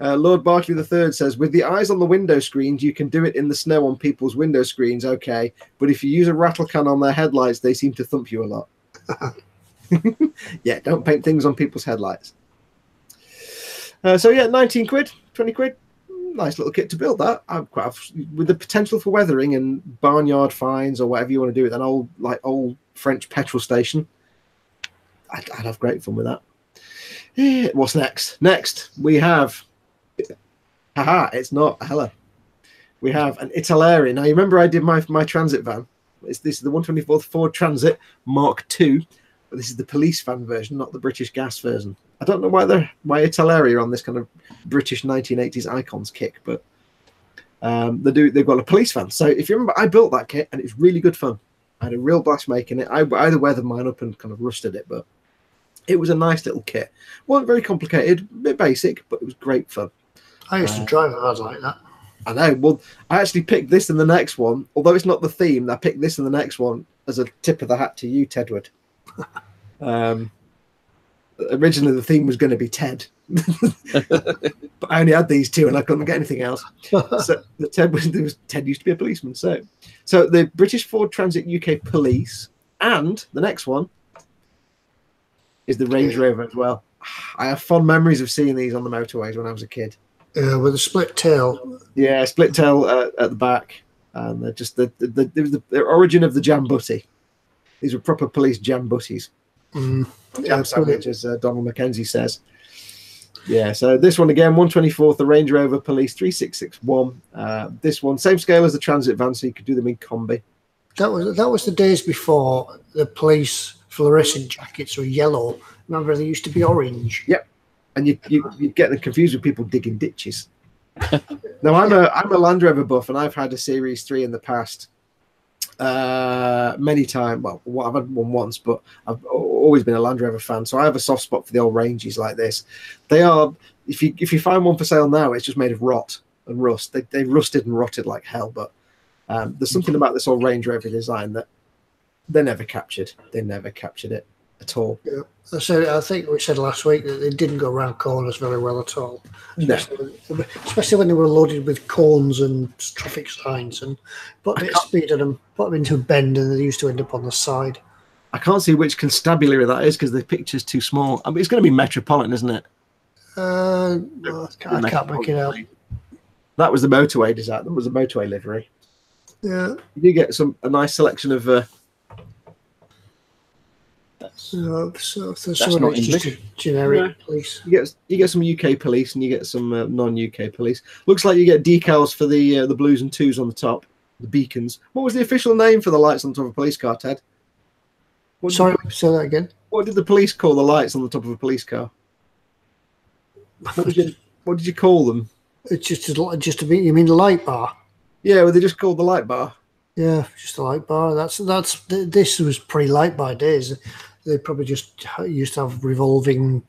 Lord Barkley III says, with the eyes on the window screens, you can do it in the snow on people's window screens, okay. But if you use a rattle can on their headlights, they seem to thump you a lot. Yeah, don't paint things on people's headlights. So yeah, 19 quid, 20 quid. Nice little kit to build that. With the potential for weathering and barnyard finds or whatever you want to do with an old French petrol station. I'd have great fun with that. Yeah, what's next? Next, we have... it's not a Hella. We have an Italeri. Now, you remember I did my transit van? This is the 124th Ford Transit Mark II, but this is the police van version, not the British gas version. I don't know why Italeri are on this kind of British 1980s icons kick, but they've got a police van. So if you remember, I built that kit and it's really good fun. I had a real blast making it. I either weathered mine up and kind of rusted it, but it was a nice little kit. Wasn't very complicated, a bit basic, but it was great fun. I used to drive a van like that. I know. Well, I actually picked this in the next one, although it's not the theme. I picked this in the next one as a tip of the hat to you, Tedward. Originally, the theme was going to be Ted, but I only had these two, and I couldn't get anything else. So the Ted used to be a policeman. So the British Ford Transit UK Police, and the next one is the Range Rover as well. I have fond memories of seeing these on the motorways when I was a kid. With a split tail. Yeah, split tail at the back, and they're just the origin of the jam butty. These were proper police jam butties. Jam sandwich, as Donald Mackenzie says. Yeah, so this one again, 124th, the Range Rover Police 3661. This one, same scale as the Transit van, so you could do them in combi. That was the days before the police fluorescent jackets were yellow. Remember, they used to be orange. Yep, and you get them confused with people digging ditches. Now I'm a Land Rover buff, and I've had a Series 3 in the past. Many times. Well, I've had one once, but I've always been a Land Rover fan, so I have a soft spot for the old Ranges like this. They are, if you find one for sale now, it's just made of rot and rust. They rusted and rotted like hell, but there's something about this old Range Rover design that they never captured. They never captured it at all. Yeah. I think we said last week that they didn't go around corners very well at all. Especially when they were loaded with cones and traffic signs, and put a bit of speed at them, put them into a bend, and they used to end up on the side. I can't see which constabulary that is because the picture's too small. I mean, it's going to be Metropolitan, isn't it? I can't make it out. That was the motorway design. That was the motorway livery. Yeah. You get a nice selection of. So That's some of not it's just a generic police. You get some UK police and you get some non-UK police. Looks like you get decals for the blues and twos on the top, the beacons. What was the official name for the lights on top of a police car, Ted? Sorry, say that again. What did the police call the lights on the top of a police car? What did you call them? It's just a bit. You mean the light bar? Yeah, were they just called the light bar? Yeah, just a light bar. This was pre-light bar days. They probably just used to have revolving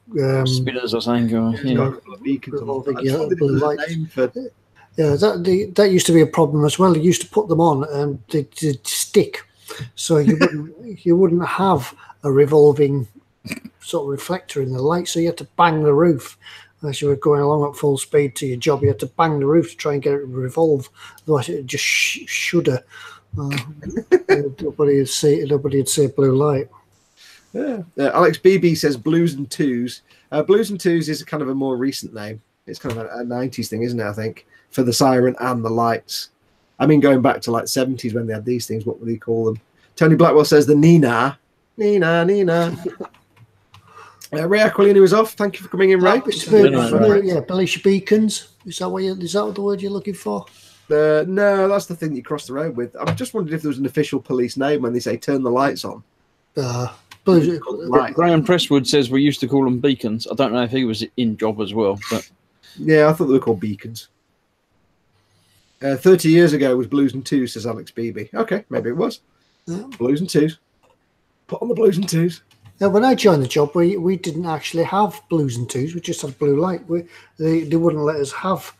spinners or something. Revolving blue lights. Yeah, that used to be a problem as well. They used to put them on and they'd stick, so you wouldn't have a revolving sort of reflector in the light. So you had to bang the roof as you were going along at full speed to your job. You had to bang the roof to try and get it to revolve, otherwise it would just shudder. Nobody'd see a blue light. Yeah. Alex BB says blues and twos. Blues and twos is kind of a more recent name. It's kind of a 90s thing, isn't it? I think for the siren and the lights. I mean, going back to like 70s when they had these things, what would you call them? Tony Blackwell says the Nina. Ray Aquilini was off. Thank you for coming in, Ray. Yeah, Belisha beacons. Is that the word you're looking for? No, that's the thing you cross the road with. I'm just wondering if there was an official police name when they say turn the lights on. Graham Presswood says we used to call them beacons. I don't know if he was in job as well, but yeah, I thought they were called beacons. 30 years ago was blues and twos, says Alex Beebe. Okay, maybe it was. Yeah. Blues and twos. Put on the blues and twos. Now, when I joined the job, we didn't actually have blues and twos. We just had blue light. They wouldn't let us have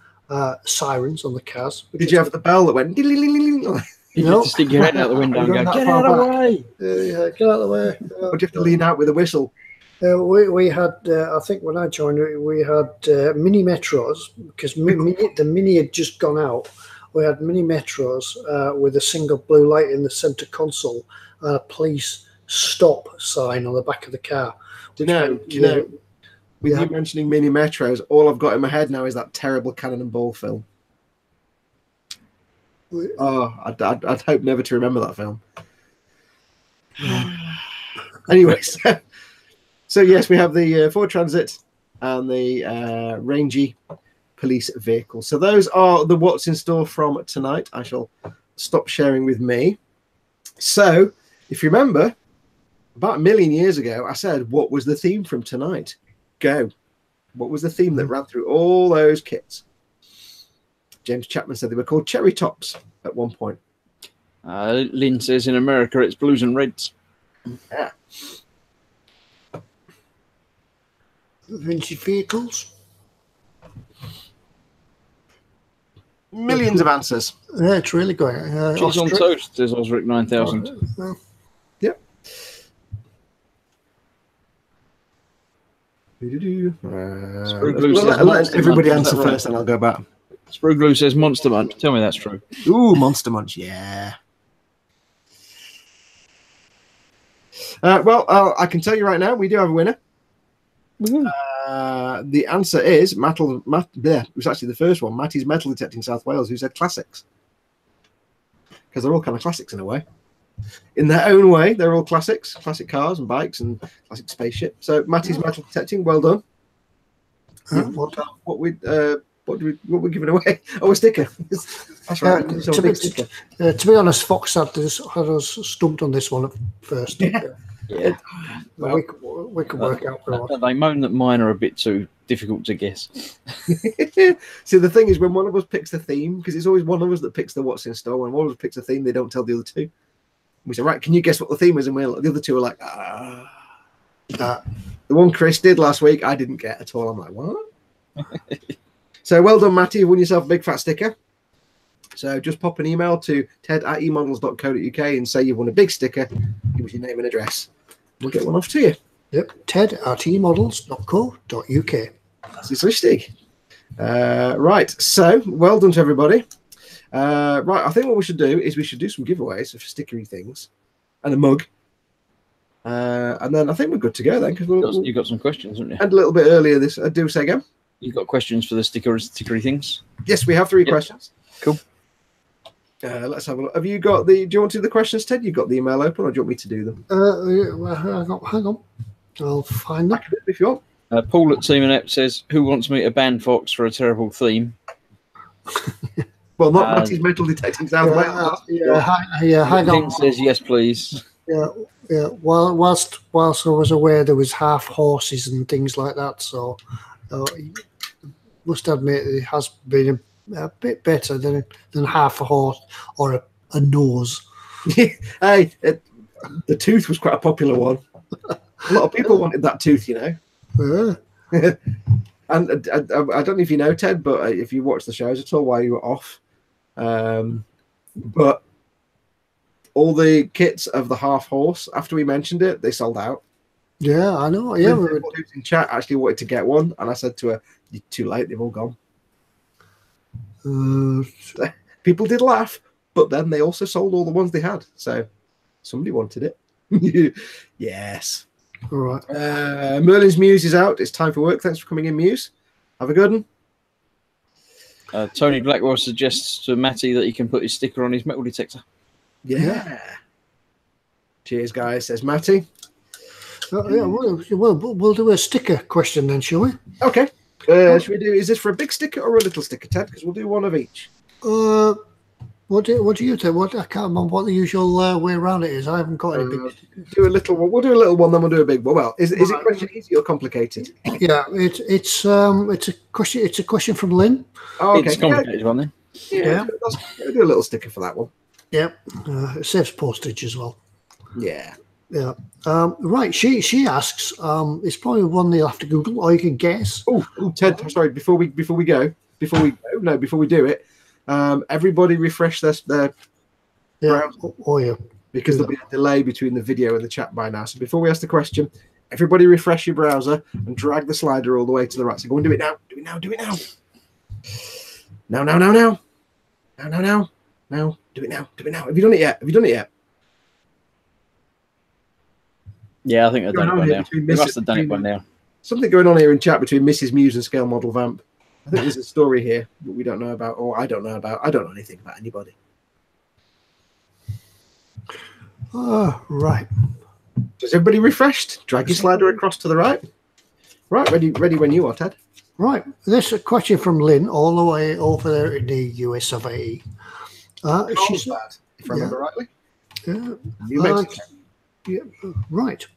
sirens on the cars. Did you have the bell that went? You have to stick your head out the window and go, get out of the way. Yeah, get out of the way. Or do you have to lean out with a whistle? We had, I think when I joined, we had mini metros because the mini had just gone out. We had mini metros with a single blue light in the center console and a police stop sign on the back of the car. Do you know? With you mentioning mini metros, all I've got in my head now is that terrible Cannon and Ball film. Oh, I'd hope never to remember that film. Anyway, so yes, we have the Ford Transit and the rangy police vehicle. So those are the what's in store from tonight. I shall stop sharing with me. So if you remember, about a million years ago, I said, what was the theme from tonight? Go. What was the theme that ran through all those kits? James Chapman said they were called cherry tops at one point. Lynn says in America it's blues and reds. Yeah. Vintage vehicles. Millions of answers. Yeah, it's really going. Cheese on toast, says Osric 9000. Yep. Let everybody answer first, and I'll go back. Sprue Glue says Monster Munch. Tell me that's true. Ooh, Monster Munch, yeah. Well, I can tell you right now, we do have a winner. The answer is it was actually the first one. Matty's Metal Detecting South Wales, who said classics. Because they're all kind of classics in a way. In their own way, they're all classics. Classic cars and bikes and classic spaceship. So Matty's Metal Detecting, well done. What we're giving away? Oh, a sticker. That's right. To be honest, Fox had us stumped on this one at first. Yeah. Well, we can work out. They moan that mine are a bit too difficult to guess. See, the thing is, when one of us picks the theme, because it's always one of us that picks the what's in store. When one of us picks the theme, they don't tell the other two. We say, right, can you guess what the theme is? And the other two are like, the one Chris did last week, I didn't get at all. I'm like, what? So well done, Matty. You've won yourself a big fat sticker. So just pop an email to ted@emodels.co.uk and say you've won a big sticker. Give us your name and address. We'll get one off to you. Yep, ted@emodels.co.uk. That's his listing. Right, so well done to everybody. Right, I think what we should do is we should do some giveaways of stickery things and a mug. And then I think we're good to go then. Because you've got some questions, haven't you? And a little bit earlier this. Do say again. You've got questions for the stickery things? Yes, we have 3 questions. Cool. Let's have a look. Have you got the? Do you want to do the questions, Ted? You've got the email open, or do you want me to do them? Hang on. I'll find them if you want. Paul at Team Inept says, "Who wants me to ban Fox for a terrible theme?" Well, not Matty's Metal Detecting South Wales. Hang on. Says yes, please. Yeah. Whilst I was aware there was half horses and things like that, so must admit it has been a bit better than half a horse or a nose. Hey, the tooth was quite a popular one. A lot of people wanted that tooth, you know. Yeah. And I don't know if you know, Ted, but if you watch the shows at all while you were off, but all the kits of the half horse, after we mentioned it, they sold out. Yeah, I know. Yeah, we in chat actually wanted to get one, and I said to her, "You're too late. They've all gone." People did laugh, but then they also sold all the ones they had. So somebody wanted it. Yes. All right. Merlin's Muse is out. It's time for work. Thanks for coming in, Muse. Have a good one. Tony Blackwell suggests to Matty that he can put his sticker on his metal detector. Yeah. Cheers, guys, says Matty. We'll do a sticker question then, shall we? Okay. Should we do? Is this for a big sticker or a little sticker, Ted? Because we'll do one of each. What do you think? I can't remember what the usual way around it is. I haven't got any big. Do a little one. We'll do a little one, then we'll do a big one. Well, is it question easy or complicated? Yeah, it's a question. It's a question from Lynn. Oh, okay. It's a complicated one then. Yeah. We'll do a little sticker for that one. Yep. It saves postage as well. Yeah. Yeah. Right. She asks. It's probably one that you'll have to Google or you can guess. Oh, Ted. Sorry. Before we go, before we do it, everybody refresh their browser. Oh yeah. Because there'll be a delay between the video and the chat by now. So before we ask the question, everybody refresh your browser and drag the slider all the way to the right. So go and do it now. Do it now. Do it now. Now. Now. Do it now. Do it now. Have you done it yet? Yeah, I think I've done it by now. We must have done it by now. Something going on here in chat between Mrs. Muse and Scale Model Vamp. I think there's a story here that we don't know about, or I don't know about. I don't know anything about anybody. Right. Is everybody refreshed? Drag your slider across to the right. Right, ready when you are, Ted. Right. This is a question from Lynn, all the way over there in the US of A. She's bad, if I remember rightly. New Mexico. Right.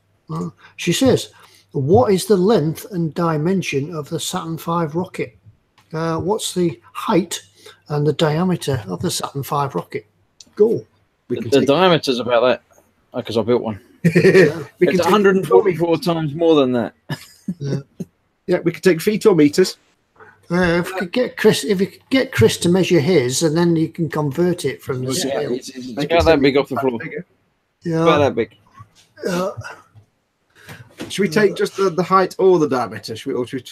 She says, what is the length and dimension of the Saturn V rocket? What's the height and the diameter of the Saturn V rocket? Go. The diameter's about that, because I built one. It's 144 times more than that. Yeah, we could take feet or meters. If you could get Chris to measure his, and then you can convert it from the scale. It's about that big off the floor. Yeah, about that big. Should we take just the height or the diameter? We did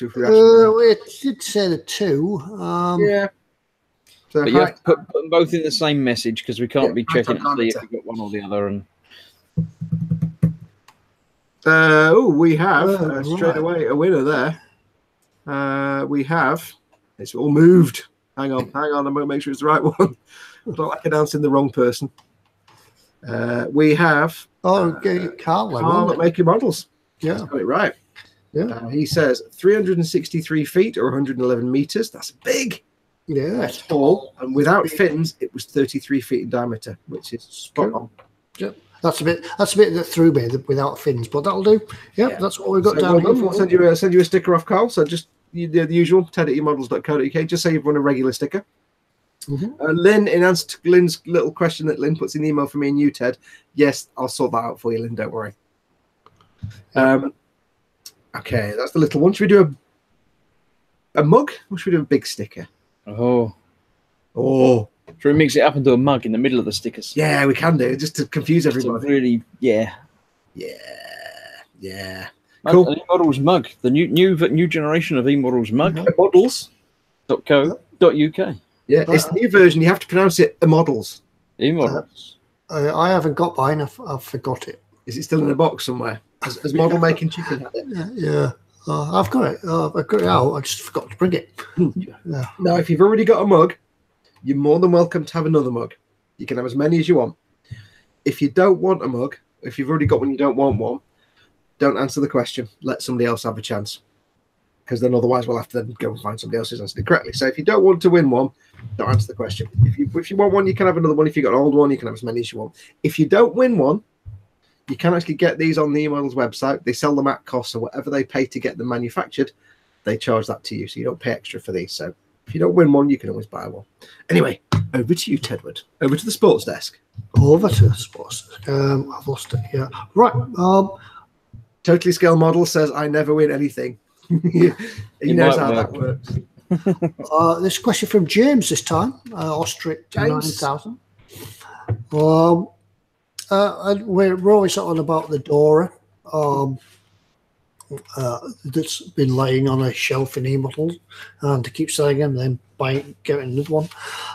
say the two. Yeah. So but you have to put them both in the same message, because we can't be checking to see if we've got one or the other. And we have straight away a winner there. We have. It's all moved. Hang on. I'm going to make sure it's the right one. I don't like announcing the wrong person. We have. Carl at Making Models. Yeah, got it right. Yeah, he says 363 feet or 111 meters. That's big. Yeah, that's tall. And without fins, it was 33 feet in diameter, which is spot on. Yep. That's a bit that threw me without fins, but that'll do. Yep, that's what we've got down here. We'll send you a sticker off, Carl. So just the usual Tedi@eModels.co.uk. Just say you've won a regular sticker. Lynn, in answer to Lynn's little question that Lynn puts in the email for me and you, Ted, yes, I'll sort that out for you, Lynn. Don't worry. Okay, that's the little one. Should we do a mug, or should we do a big sticker? Oh. Should we mix it up into a mug in the middle of the stickers? Yeah, we can do, just to confuse everybody. Really, yeah. Cool. An eModels mug, the new generation of eModels mug. eModels.co.uk. Yeah, it's the new version. You have to pronounce it eModels. eModels. I haven't got mine. I've forgot it. Is it still in a box somewhere? Has Model Making Chicken had it? Yeah. I've got it. I've got it out. I just forgot to bring it. Yeah. Now, if you've already got a mug, you're more than welcome to have another mug. You can have as many as you want. If you don't want a mug, if you've already got one, you don't want one, don't answer the question. Let somebody else have a chance. Because then otherwise we'll have to then go and find somebody else who's answered it correctly. So if you don't want to win one, don't answer the question. If you want one, you can have another one. If you've got an old one, you can have as many as you want. If you don't win one, you can actually get these on the eModels website. They sell them at cost, so whatever they pay to get them manufactured, they charge that to you. So you don't pay extra for these. So if you don't win one, you can always buy one. Anyway, over to you, Tedward. Over to the sports desk. Over to the sports desk. I've lost it. Yeah. Right. Totally Scale Model says, I never win anything. he knows how that works. This question from James this time. Ostrich 9000. We're always on about the Dora that's been laying on a shelf in eModels, and to keep selling them, then getting another one.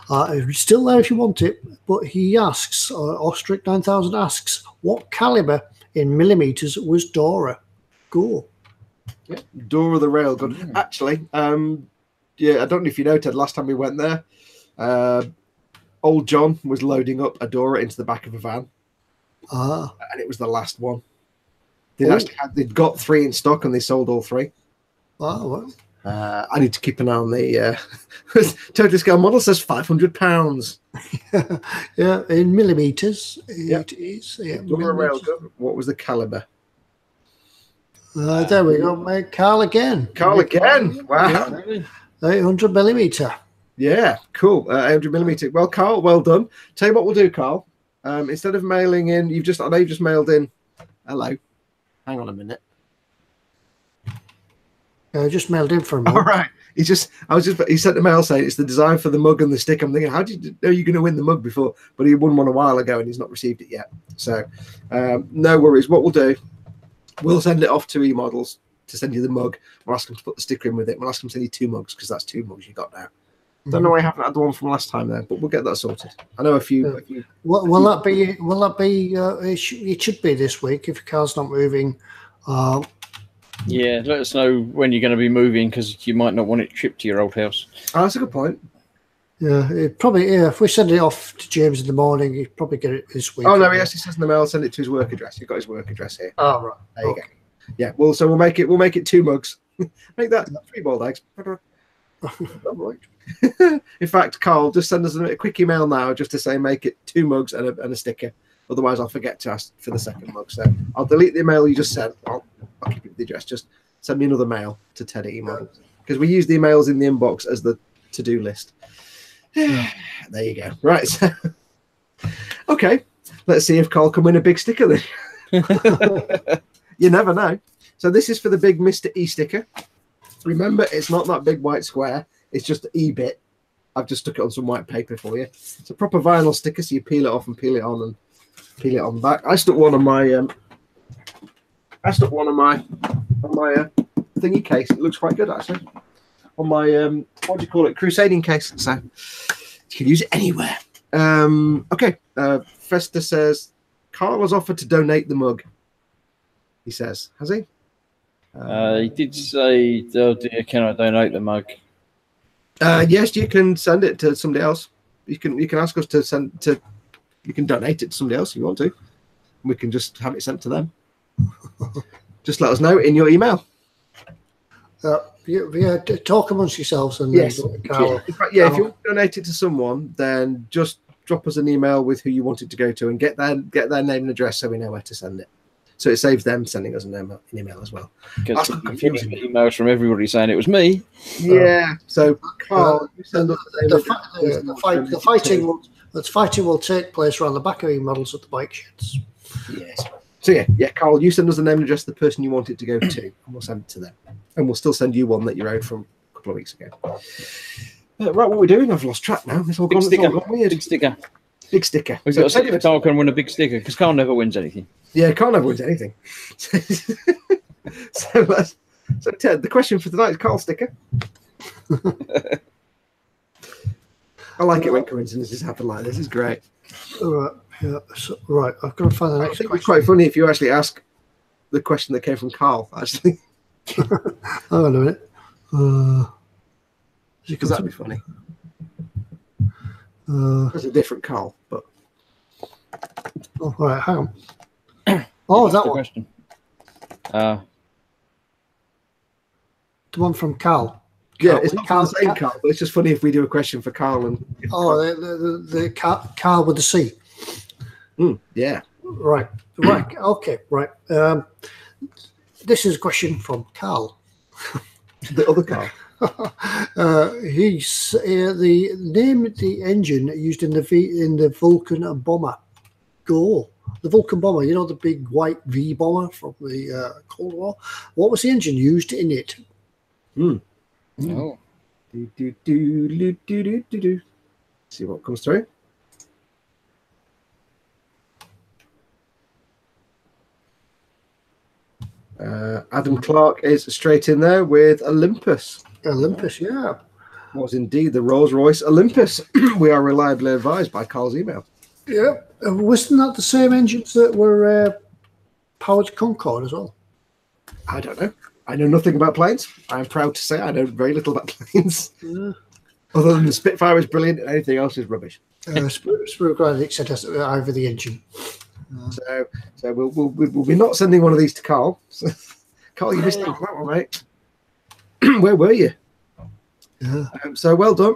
It's still there if you want it, but he asks, Ostrich 9000 asks, what caliber in millimeters was Dora? Go. Yeah, Dora the Railgun. Actually, I don't know if you know, Ted, last time we went there, old John was loading up a Dora into the back of a van. And it was the last one. They'd got 3 in stock and they sold all 3. Well. I need to keep an eye on the Total Scale Model says £500. Yeah, in millimeters. It is. Yeah, Dora Railgun. What was the caliber? There we go, mate. Carl again. Wow. 800 millimeter. Yeah, cool. 800 millimeter. Well, Carl, well done. Tell you what we'll do, Carl. Instead of mailing in, I know you've just mailed in. Hello. Hang on a minute. Just mailed in for a moment. All right. He sent a mail saying it's the design for the mug and the stick. I'm thinking, how did you know you're going to win the mug before? But he won one a while ago and he's not received it yet. So no worries. What we'll do, we'll send it off to eModels to send you the mug. We'll ask them to put the sticker in with it. We'll ask them to send you 2 mugs because that's 2 mugs you got now. Don't know why I haven't had the one from last time there, but we'll get that sorted. I know a few. Will that be? Will that be? It should be this week if your car's not moving. Yeah, let us know when you're going to be moving because you might not want it shipped to your old house. Oh, that's a good point. Yeah, it probably. Yeah, if we send it off to James in the morning, he'd probably get it this week. Oh no, he actually says in the mail, send it to his work address. You've got his work address here. Oh right. There you go. Yeah. Well, so we'll make it 2 mugs. Make that 3 boiled eggs. Right. In fact, Carl, just send us a quick email now just to say make it 2 mugs and a sticker. Otherwise, I'll forget to ask for the second mug. So I'll delete the email you just sent. I'll keep it with the address. Just send me another mail to Tedi eModels because we use the emails in the inbox as the to-do list. There you go. Right. So, okay. Let's see if Carl can win a big sticker then. You never know. So this is for the big Mr. E sticker. Remember, it's not that big white square. It's just the E bit. I've just stuck it on some white paper for you. It's a proper vinyl sticker, so you peel it off and peel it on and peel it on back. I stuck one on my thingy case. It looks quite good actually. On my what do you call it? Crusading case. So you can use it anywhere. Okay. Festa says Carl has offered to donate the mug. He says, has he? He did say, "Oh dear, can I donate the mug?" Yes, you can send it to somebody else. You can ask us to send to. You can donate it to somebody else if you want to. We can just have it sent to them. Just let us know in your email. Talk amongst yourselves and yes. Carl. If you want to donate it to someone, then just drop us an email with who you want it to go to and get their name and address so we know where to send it. So it saves them sending us an email as well. Because confusing emails from everybody saying it was me. Yeah. So Carl, you send us the fighting will take place around the back of eModels at the bike sheds. Yes. So yeah, Carl, you send us the name and address of the person you want it to go to, and we'll send it to them. And we'll still send you one that you owed from a couple of weeks ago. Right, what are we doing? I've lost track now. It's all gone weird. Big sticker. Big sticker. We've got to see if Carl can win a big sticker because Carl never wins anything. Yeah, Carl never wins anything. So Ted, the question for tonight is Carl sticker. I like it when coincidences happen like this. It's great. Yeah, right. I've got to find the next question. It's quite funny if you actually ask the question that came from Carl, actually. Hang on a minute. Because that'd be funny. That's a different Carl, but. Oh, all right, hang on. Oh, that one. Question. The one from Carl. Yeah, it's not the same Carl, but it's just funny if we do a question for Carl and. Oh, the Carl with the C. Yeah. Right. Okay. Right. This is a question from Carl. The other Carl. He's the name of the engine used in the Vulcan bomber. The Vulcan bomber, you know, the big white V bomber from the Cold War. What was the engine used in it? Oh. See what comes through. Adam Clark is straight in there with Olympus. Olympus, yeah. Was indeed the Rolls-Royce Olympus. We are reliably advised by Carl's email. Yeah. Wasn't that the same engines that were powered Concorde as well? I don't know. I know nothing about planes. I'm proud to say I know very little about planes. Yeah. Other than the Spitfire is brilliant and anything else is rubbish. Spirographic said over the engine. So we'll be not sending one of these to Carl. So, Carl, you missed out on that one, mate. Where were you? Yeah. So well done.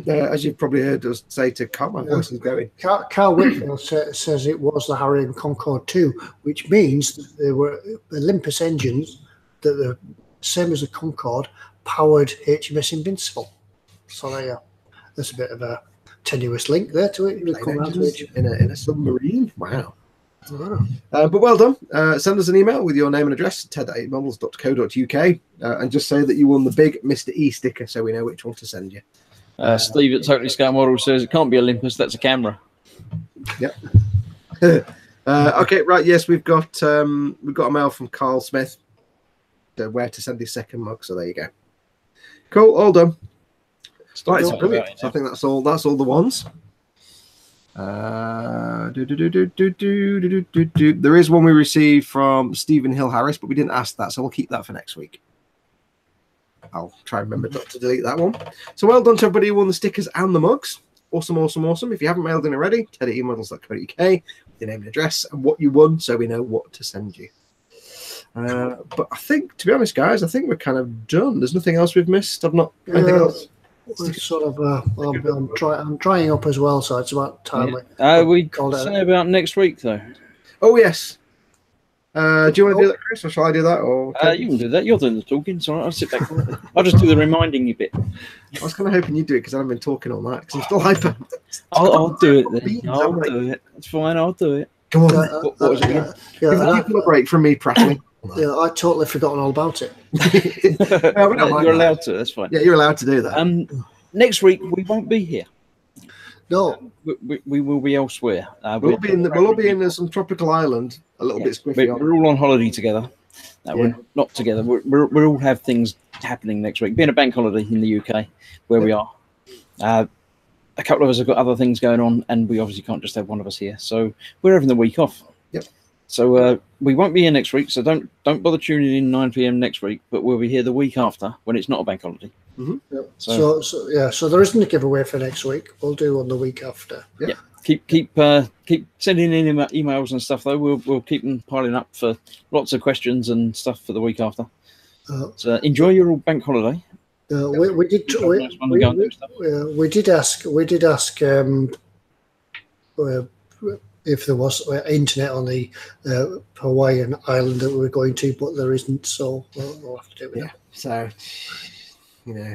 As you've probably heard us say to Carl, my voice is going. Carl Whitfield says it was the Harrier Concorde 2, which means that there were Olympus engines that the same as the Concorde powered HMS Invincible. So there's a bit of a tenuous link there to it. In a submarine? Wow. But well done. Send us an email with your name and address, ted@eModels.co.uk, and just say that you won the big Mr. E sticker so we know which one to send you. Steve at Totally Scale Model says it can't be Olympus, that's a camera. Yep. Okay, right. Yes, we've got a mail from Carl Smith. Where to send his second mug. So there you go. Cool, all done. Right, so brilliant. So I think that's all. That's all the ones. There is one we received from Stephen Hill Harris, but we didn't ask that, so we'll keep that for next week. I'll try and remember not to delete that one. So well done to everybody who won the stickers and the mugs. Awesome, awesome, awesome. If you haven't mailed in already, Tedi@eModels.co.uk with your name and address and what you won so we know what to send you. But I think, to be honest, guys, I think we're kind of done. There's nothing else we've missed. I've not anything else. Sort of, I'm drying up as well, so it's about time. We say about next week, though. Oh, yes. Do you want to do that, Chris, or shall I do that? Or you can do that. You're doing the talking, so I'll sit back. I'll just do the reminding you bit. I was kind of hoping you'd do it because I haven't been talking all night because I'm still hyper. I'll do it then. I'll do it. It's fine. I'll do it. Come on. What was it again? Give a break from me prattling. Yeah, I totally forgotten all about it. You're allowed to. That's fine. Yeah, you're allowed to do that. Next week we won't be here. No, we will be elsewhere. We'll all be in some tropical island, a little bit squiffy. We're all on holiday together. We're not together. We all have things happening next week. Being a bank holiday in the UK, where we are, a couple of us have got other things going on, and we obviously can't just have one of us here. So we're having the week off. Yep. So we won't be here next week. So don't bother tuning in 9 p.m. next week. But we'll be here the week after when it's not a bank holiday. Mm-hmm. Yep. So there isn't a giveaway for next week. We'll do on the week after. Yep. Yeah. Keep sending in emails and stuff though. We'll keep them piling up for lots of questions and stuff for the week after. So enjoy your bank holiday. We did ask if there was internet on the Hawaiian island that we were going to, but there isn't, so we'll have to do it. Yeah. So,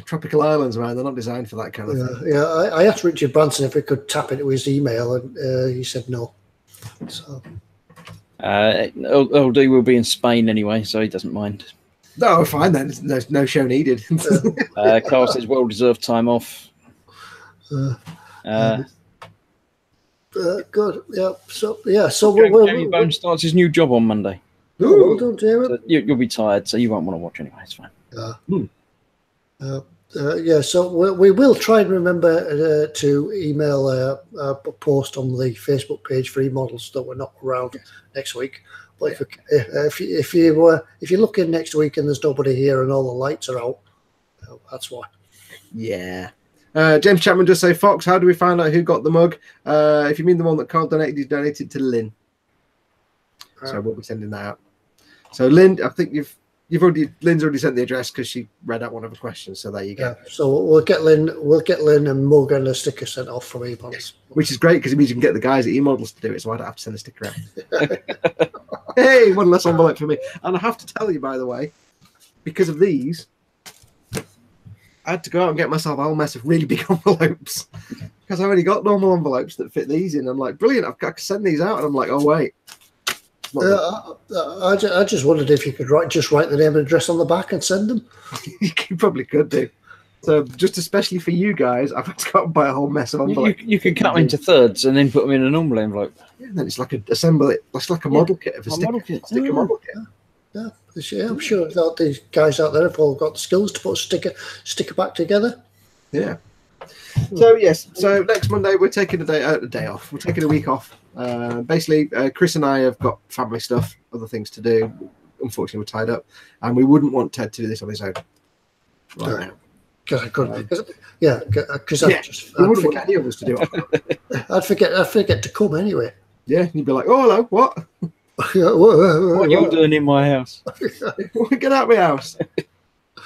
tropical islands, man, they're not designed for that kind of thing. Yeah, I asked Richard Branson if he could tap into his email, and he said no. So, LD will be in Spain anyway, so he doesn't mind. No, fine then. There's no show needed. Carl says well-deserved time off. Good. Yeah. So Jamie Bone starts his new job on Monday. Well done, David. So you'll be tired, so you won't want to watch anyway. It's fine. So we will try and remember to email a post on the Facebook page for eModels that we're not around next week. But if you're looking next week and there's nobody here and all the lights are out, that's why. Yeah. James Chapman just say, Fox, how do we find out who got the mug? If you mean the one that Carl donated, he's donated to Lynn. So we'll be sending that out. So Lynn, I think Lynn's already sent the address because she read out one of the questions. So there you go. Yeah, so we'll get Lynn and mug and a sticker sent off from eModels. Yes. Which is great because it means you can get the guys at eModels to do it, so I don't have to send a sticker out. Hey, one less envelope for me. And I have to tell you, by the way, because of these, I had to go out and get myself a whole mess of really big envelopes because I only got normal envelopes that fit these in. I'm like, brilliant, I've got to send these out. And I'm like, oh, wait. I just wondered if you could write the name and address on the back and send them. You probably could do. So just especially for you guys, I've got to buy a whole mess of envelopes. You can cut them into thirds and then put them in a normal envelope. Yeah, and then it's like it's like a model kit of a sticker model kit. Yeah, I'm sure that these guys out there have all got the skills to put a sticker back together. Yeah. So yes, so next Monday we're taking a day off. We're taking a week off. Basically, Chris and I have got family stuff, other things to do. Unfortunately, we're tied up, and we wouldn't want Ted to do this on his own right now. Because I couldn't. Because I'd forget any of us to do it. I'd forget to come anyway. Yeah, you'd be like, "Oh, hello, what? What are you doing in my house? Get out of my house."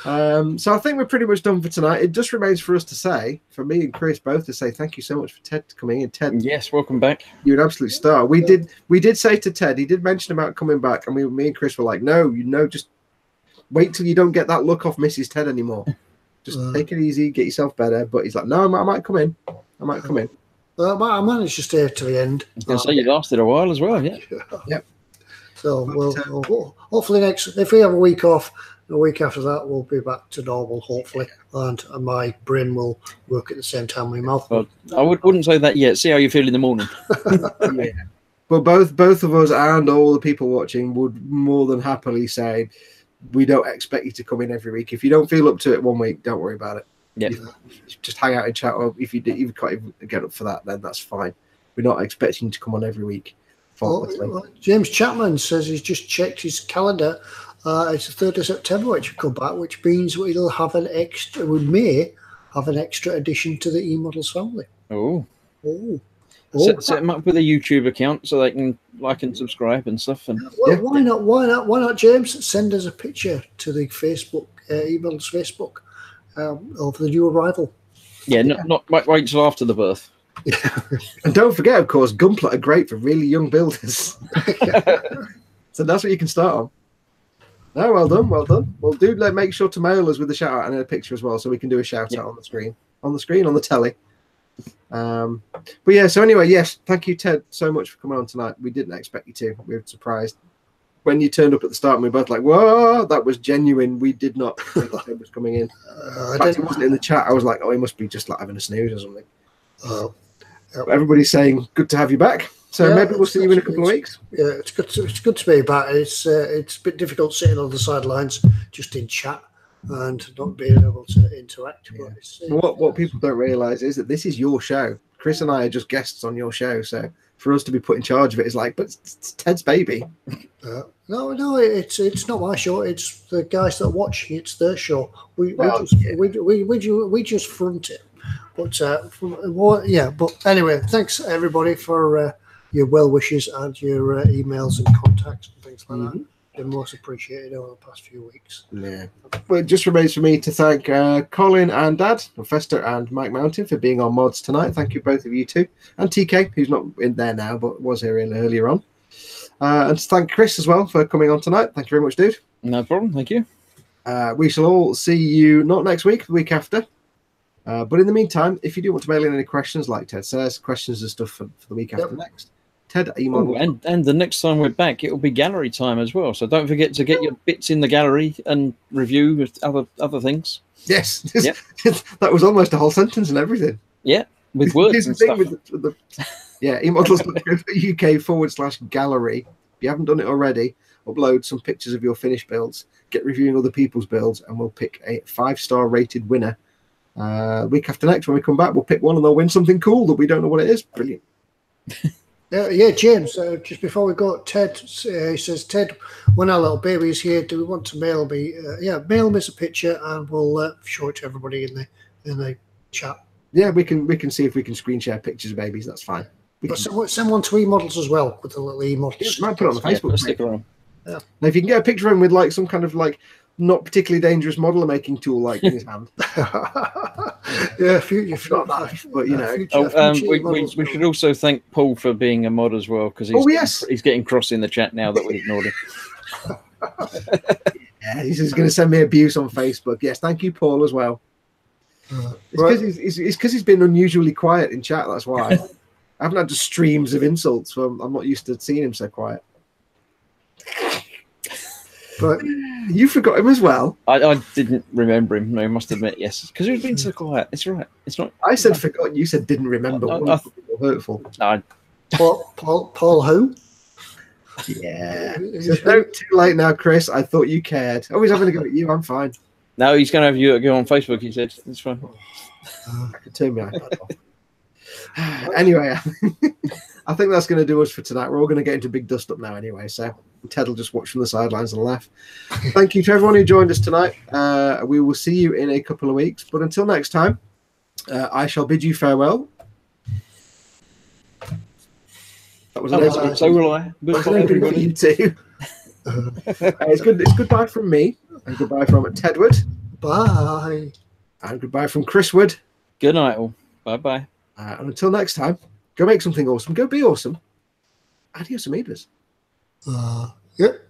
So I think we're pretty much done for tonight. It just remains for us to say, for me and Chris both, to say thank you so much for Ted coming in. Ted, yes, welcome back. You're an absolute star. We did say to Ted, he did mention about coming back, and me and Chris were like, no, just wait till you don't get that look off Mrs. Ted anymore. Just take it easy, get yourself better. But he's like, no, I might come in. I managed to stay to the end. I was going to say you lasted a while as well, yeah. Yep. So we'll hopefully if we have a week off, a week after that we'll be back to normal, hopefully, and my brain will work at the same time my mouth. Well, I wouldn't say that yet. See how you feel in the morning. Yeah. Well, both of us and all the people watching would more than happily say we don't expect you to come in every week. If you don't feel up to it one week, don't worry about it. Yeah. Just hang out and chat. Or if you can't even get up for that, then that's fine. We're not expecting you to come on every week. Well, James Chapman says he's just checked his calendar. It's the 3rd of September, which will come back, which means we may have an extra addition to the eModels family. Oh. Oh. Set them up with a YouTube account so they can like and subscribe and stuff. And well, why not, James? Send us a picture to the Facebook, eModels Facebook, of the new arrival. Yeah, not wait till after the birth. And don't forget, of course, Gunpla are great for really young builders. So that's what you can start on. No, well done. Well, do make sure to mail us with a shout out and a picture as well, so we can do a shout out on the screen, on the telly. But yeah, so anyway, yes, thank you, Ted, so much for coming on tonight. We didn't expect you to. We were surprised when you turned up at the start, and we were both like, "Whoa, that was genuine." We did not think Ted was coming in. In fact, it wasn't in the chat. I was like, "Oh, he must be just like having a snooze or something." Everybody's saying, "Good to have you back." So maybe we'll see you in a couple of weeks. Yeah, it's good to be back. It's a bit difficult sitting on the sidelines just in chat and not being able to interact. Yeah. What people don't realise is that this is your show. Chris and I are just guests on your show, so for us to be put in charge of it is like, but it's Ted's baby. No, it's not my show. It's the guys that watch. It's their show. We just front it. But but anyway, thanks everybody for your well wishes and your emails and contacts and things like that. Been most appreciated over the past few weeks. Yeah. Well, it just remains for me to thank Colin and Dad, Fester and Mike Mountain for being on mods tonight. Thank you, both of you too. And TK, who's not in there now, but was here earlier on. And to thank Chris as well for coming on tonight. Thank you very much, dude. No problem. Thank you. We shall all see you not next week, the week after. But in the meantime, if you do want to mail in any questions, like Ted says, questions and stuff for the week after next, Ted, email. And the next time we're back, it will be gallery time as well. So don't forget to get your bits in the gallery and review with other things. Yes, that was almost a whole sentence and everything. Yeah, with words and stuff. eModels.uk/gallery. If you haven't done it already, upload some pictures of your finished builds, get reviewing other people's builds, and we'll pick a 5-star rated winner. Week after next, when we come back, we'll pick one and they'll win something cool that we don't know what it is. Brilliant. James, just before we go, Ted, he says, Ted, when our little baby is here, do we want to mail me? Mail us a picture and we'll show it to everybody in the chat. Yeah, we can see if we can screen share pictures of babies. That's fine. Send one to eModels as well with the little eModels. Yeah, might put it on the Facebook. Sticker on. Yeah. Now, if you can get a picture of him with like some kind of like not particularly dangerous model making tool like in his hand. Future, but you know. We should also thank Paul for being a mod as well, because he's getting cross in the chat now that we ignored him. Yeah, he's just going to send me abuse on Facebook. Yes, thank you, Paul, as well. It's because he's been unusually quiet in chat. That's why I haven't had just streams of insults. From I'm not used to seeing him so quiet. But you forgot him as well. I didn't remember him. No, I must admit, yes, because he's been so quiet. It's right. It's not. I said forgot. You said didn't remember. Hurtful. Paul who? Yeah. So don't too late now, Chris. I thought you cared. Oh, he's having a go at you. I'm fine. No, he's going to have you go on Facebook. He said it's fine. I can turn my iPad off. Anyway, I think that's going to do us for tonight. We're all going to get into big dust up now anyway, so Ted will just watch from the sidelines and laugh. Thank you to everyone who joined us tonight. We will see you in a couple of weeks, but until next time, I shall bid you farewell. That was so will I. Goodbye, everybody. You too. It's goodbye from me, and goodbye from Tedward. Bye. And goodbye from Chris Wood. Good night all. Bye-bye. And until next time, go make something awesome. Go be awesome. Adios, amoebas. Yep.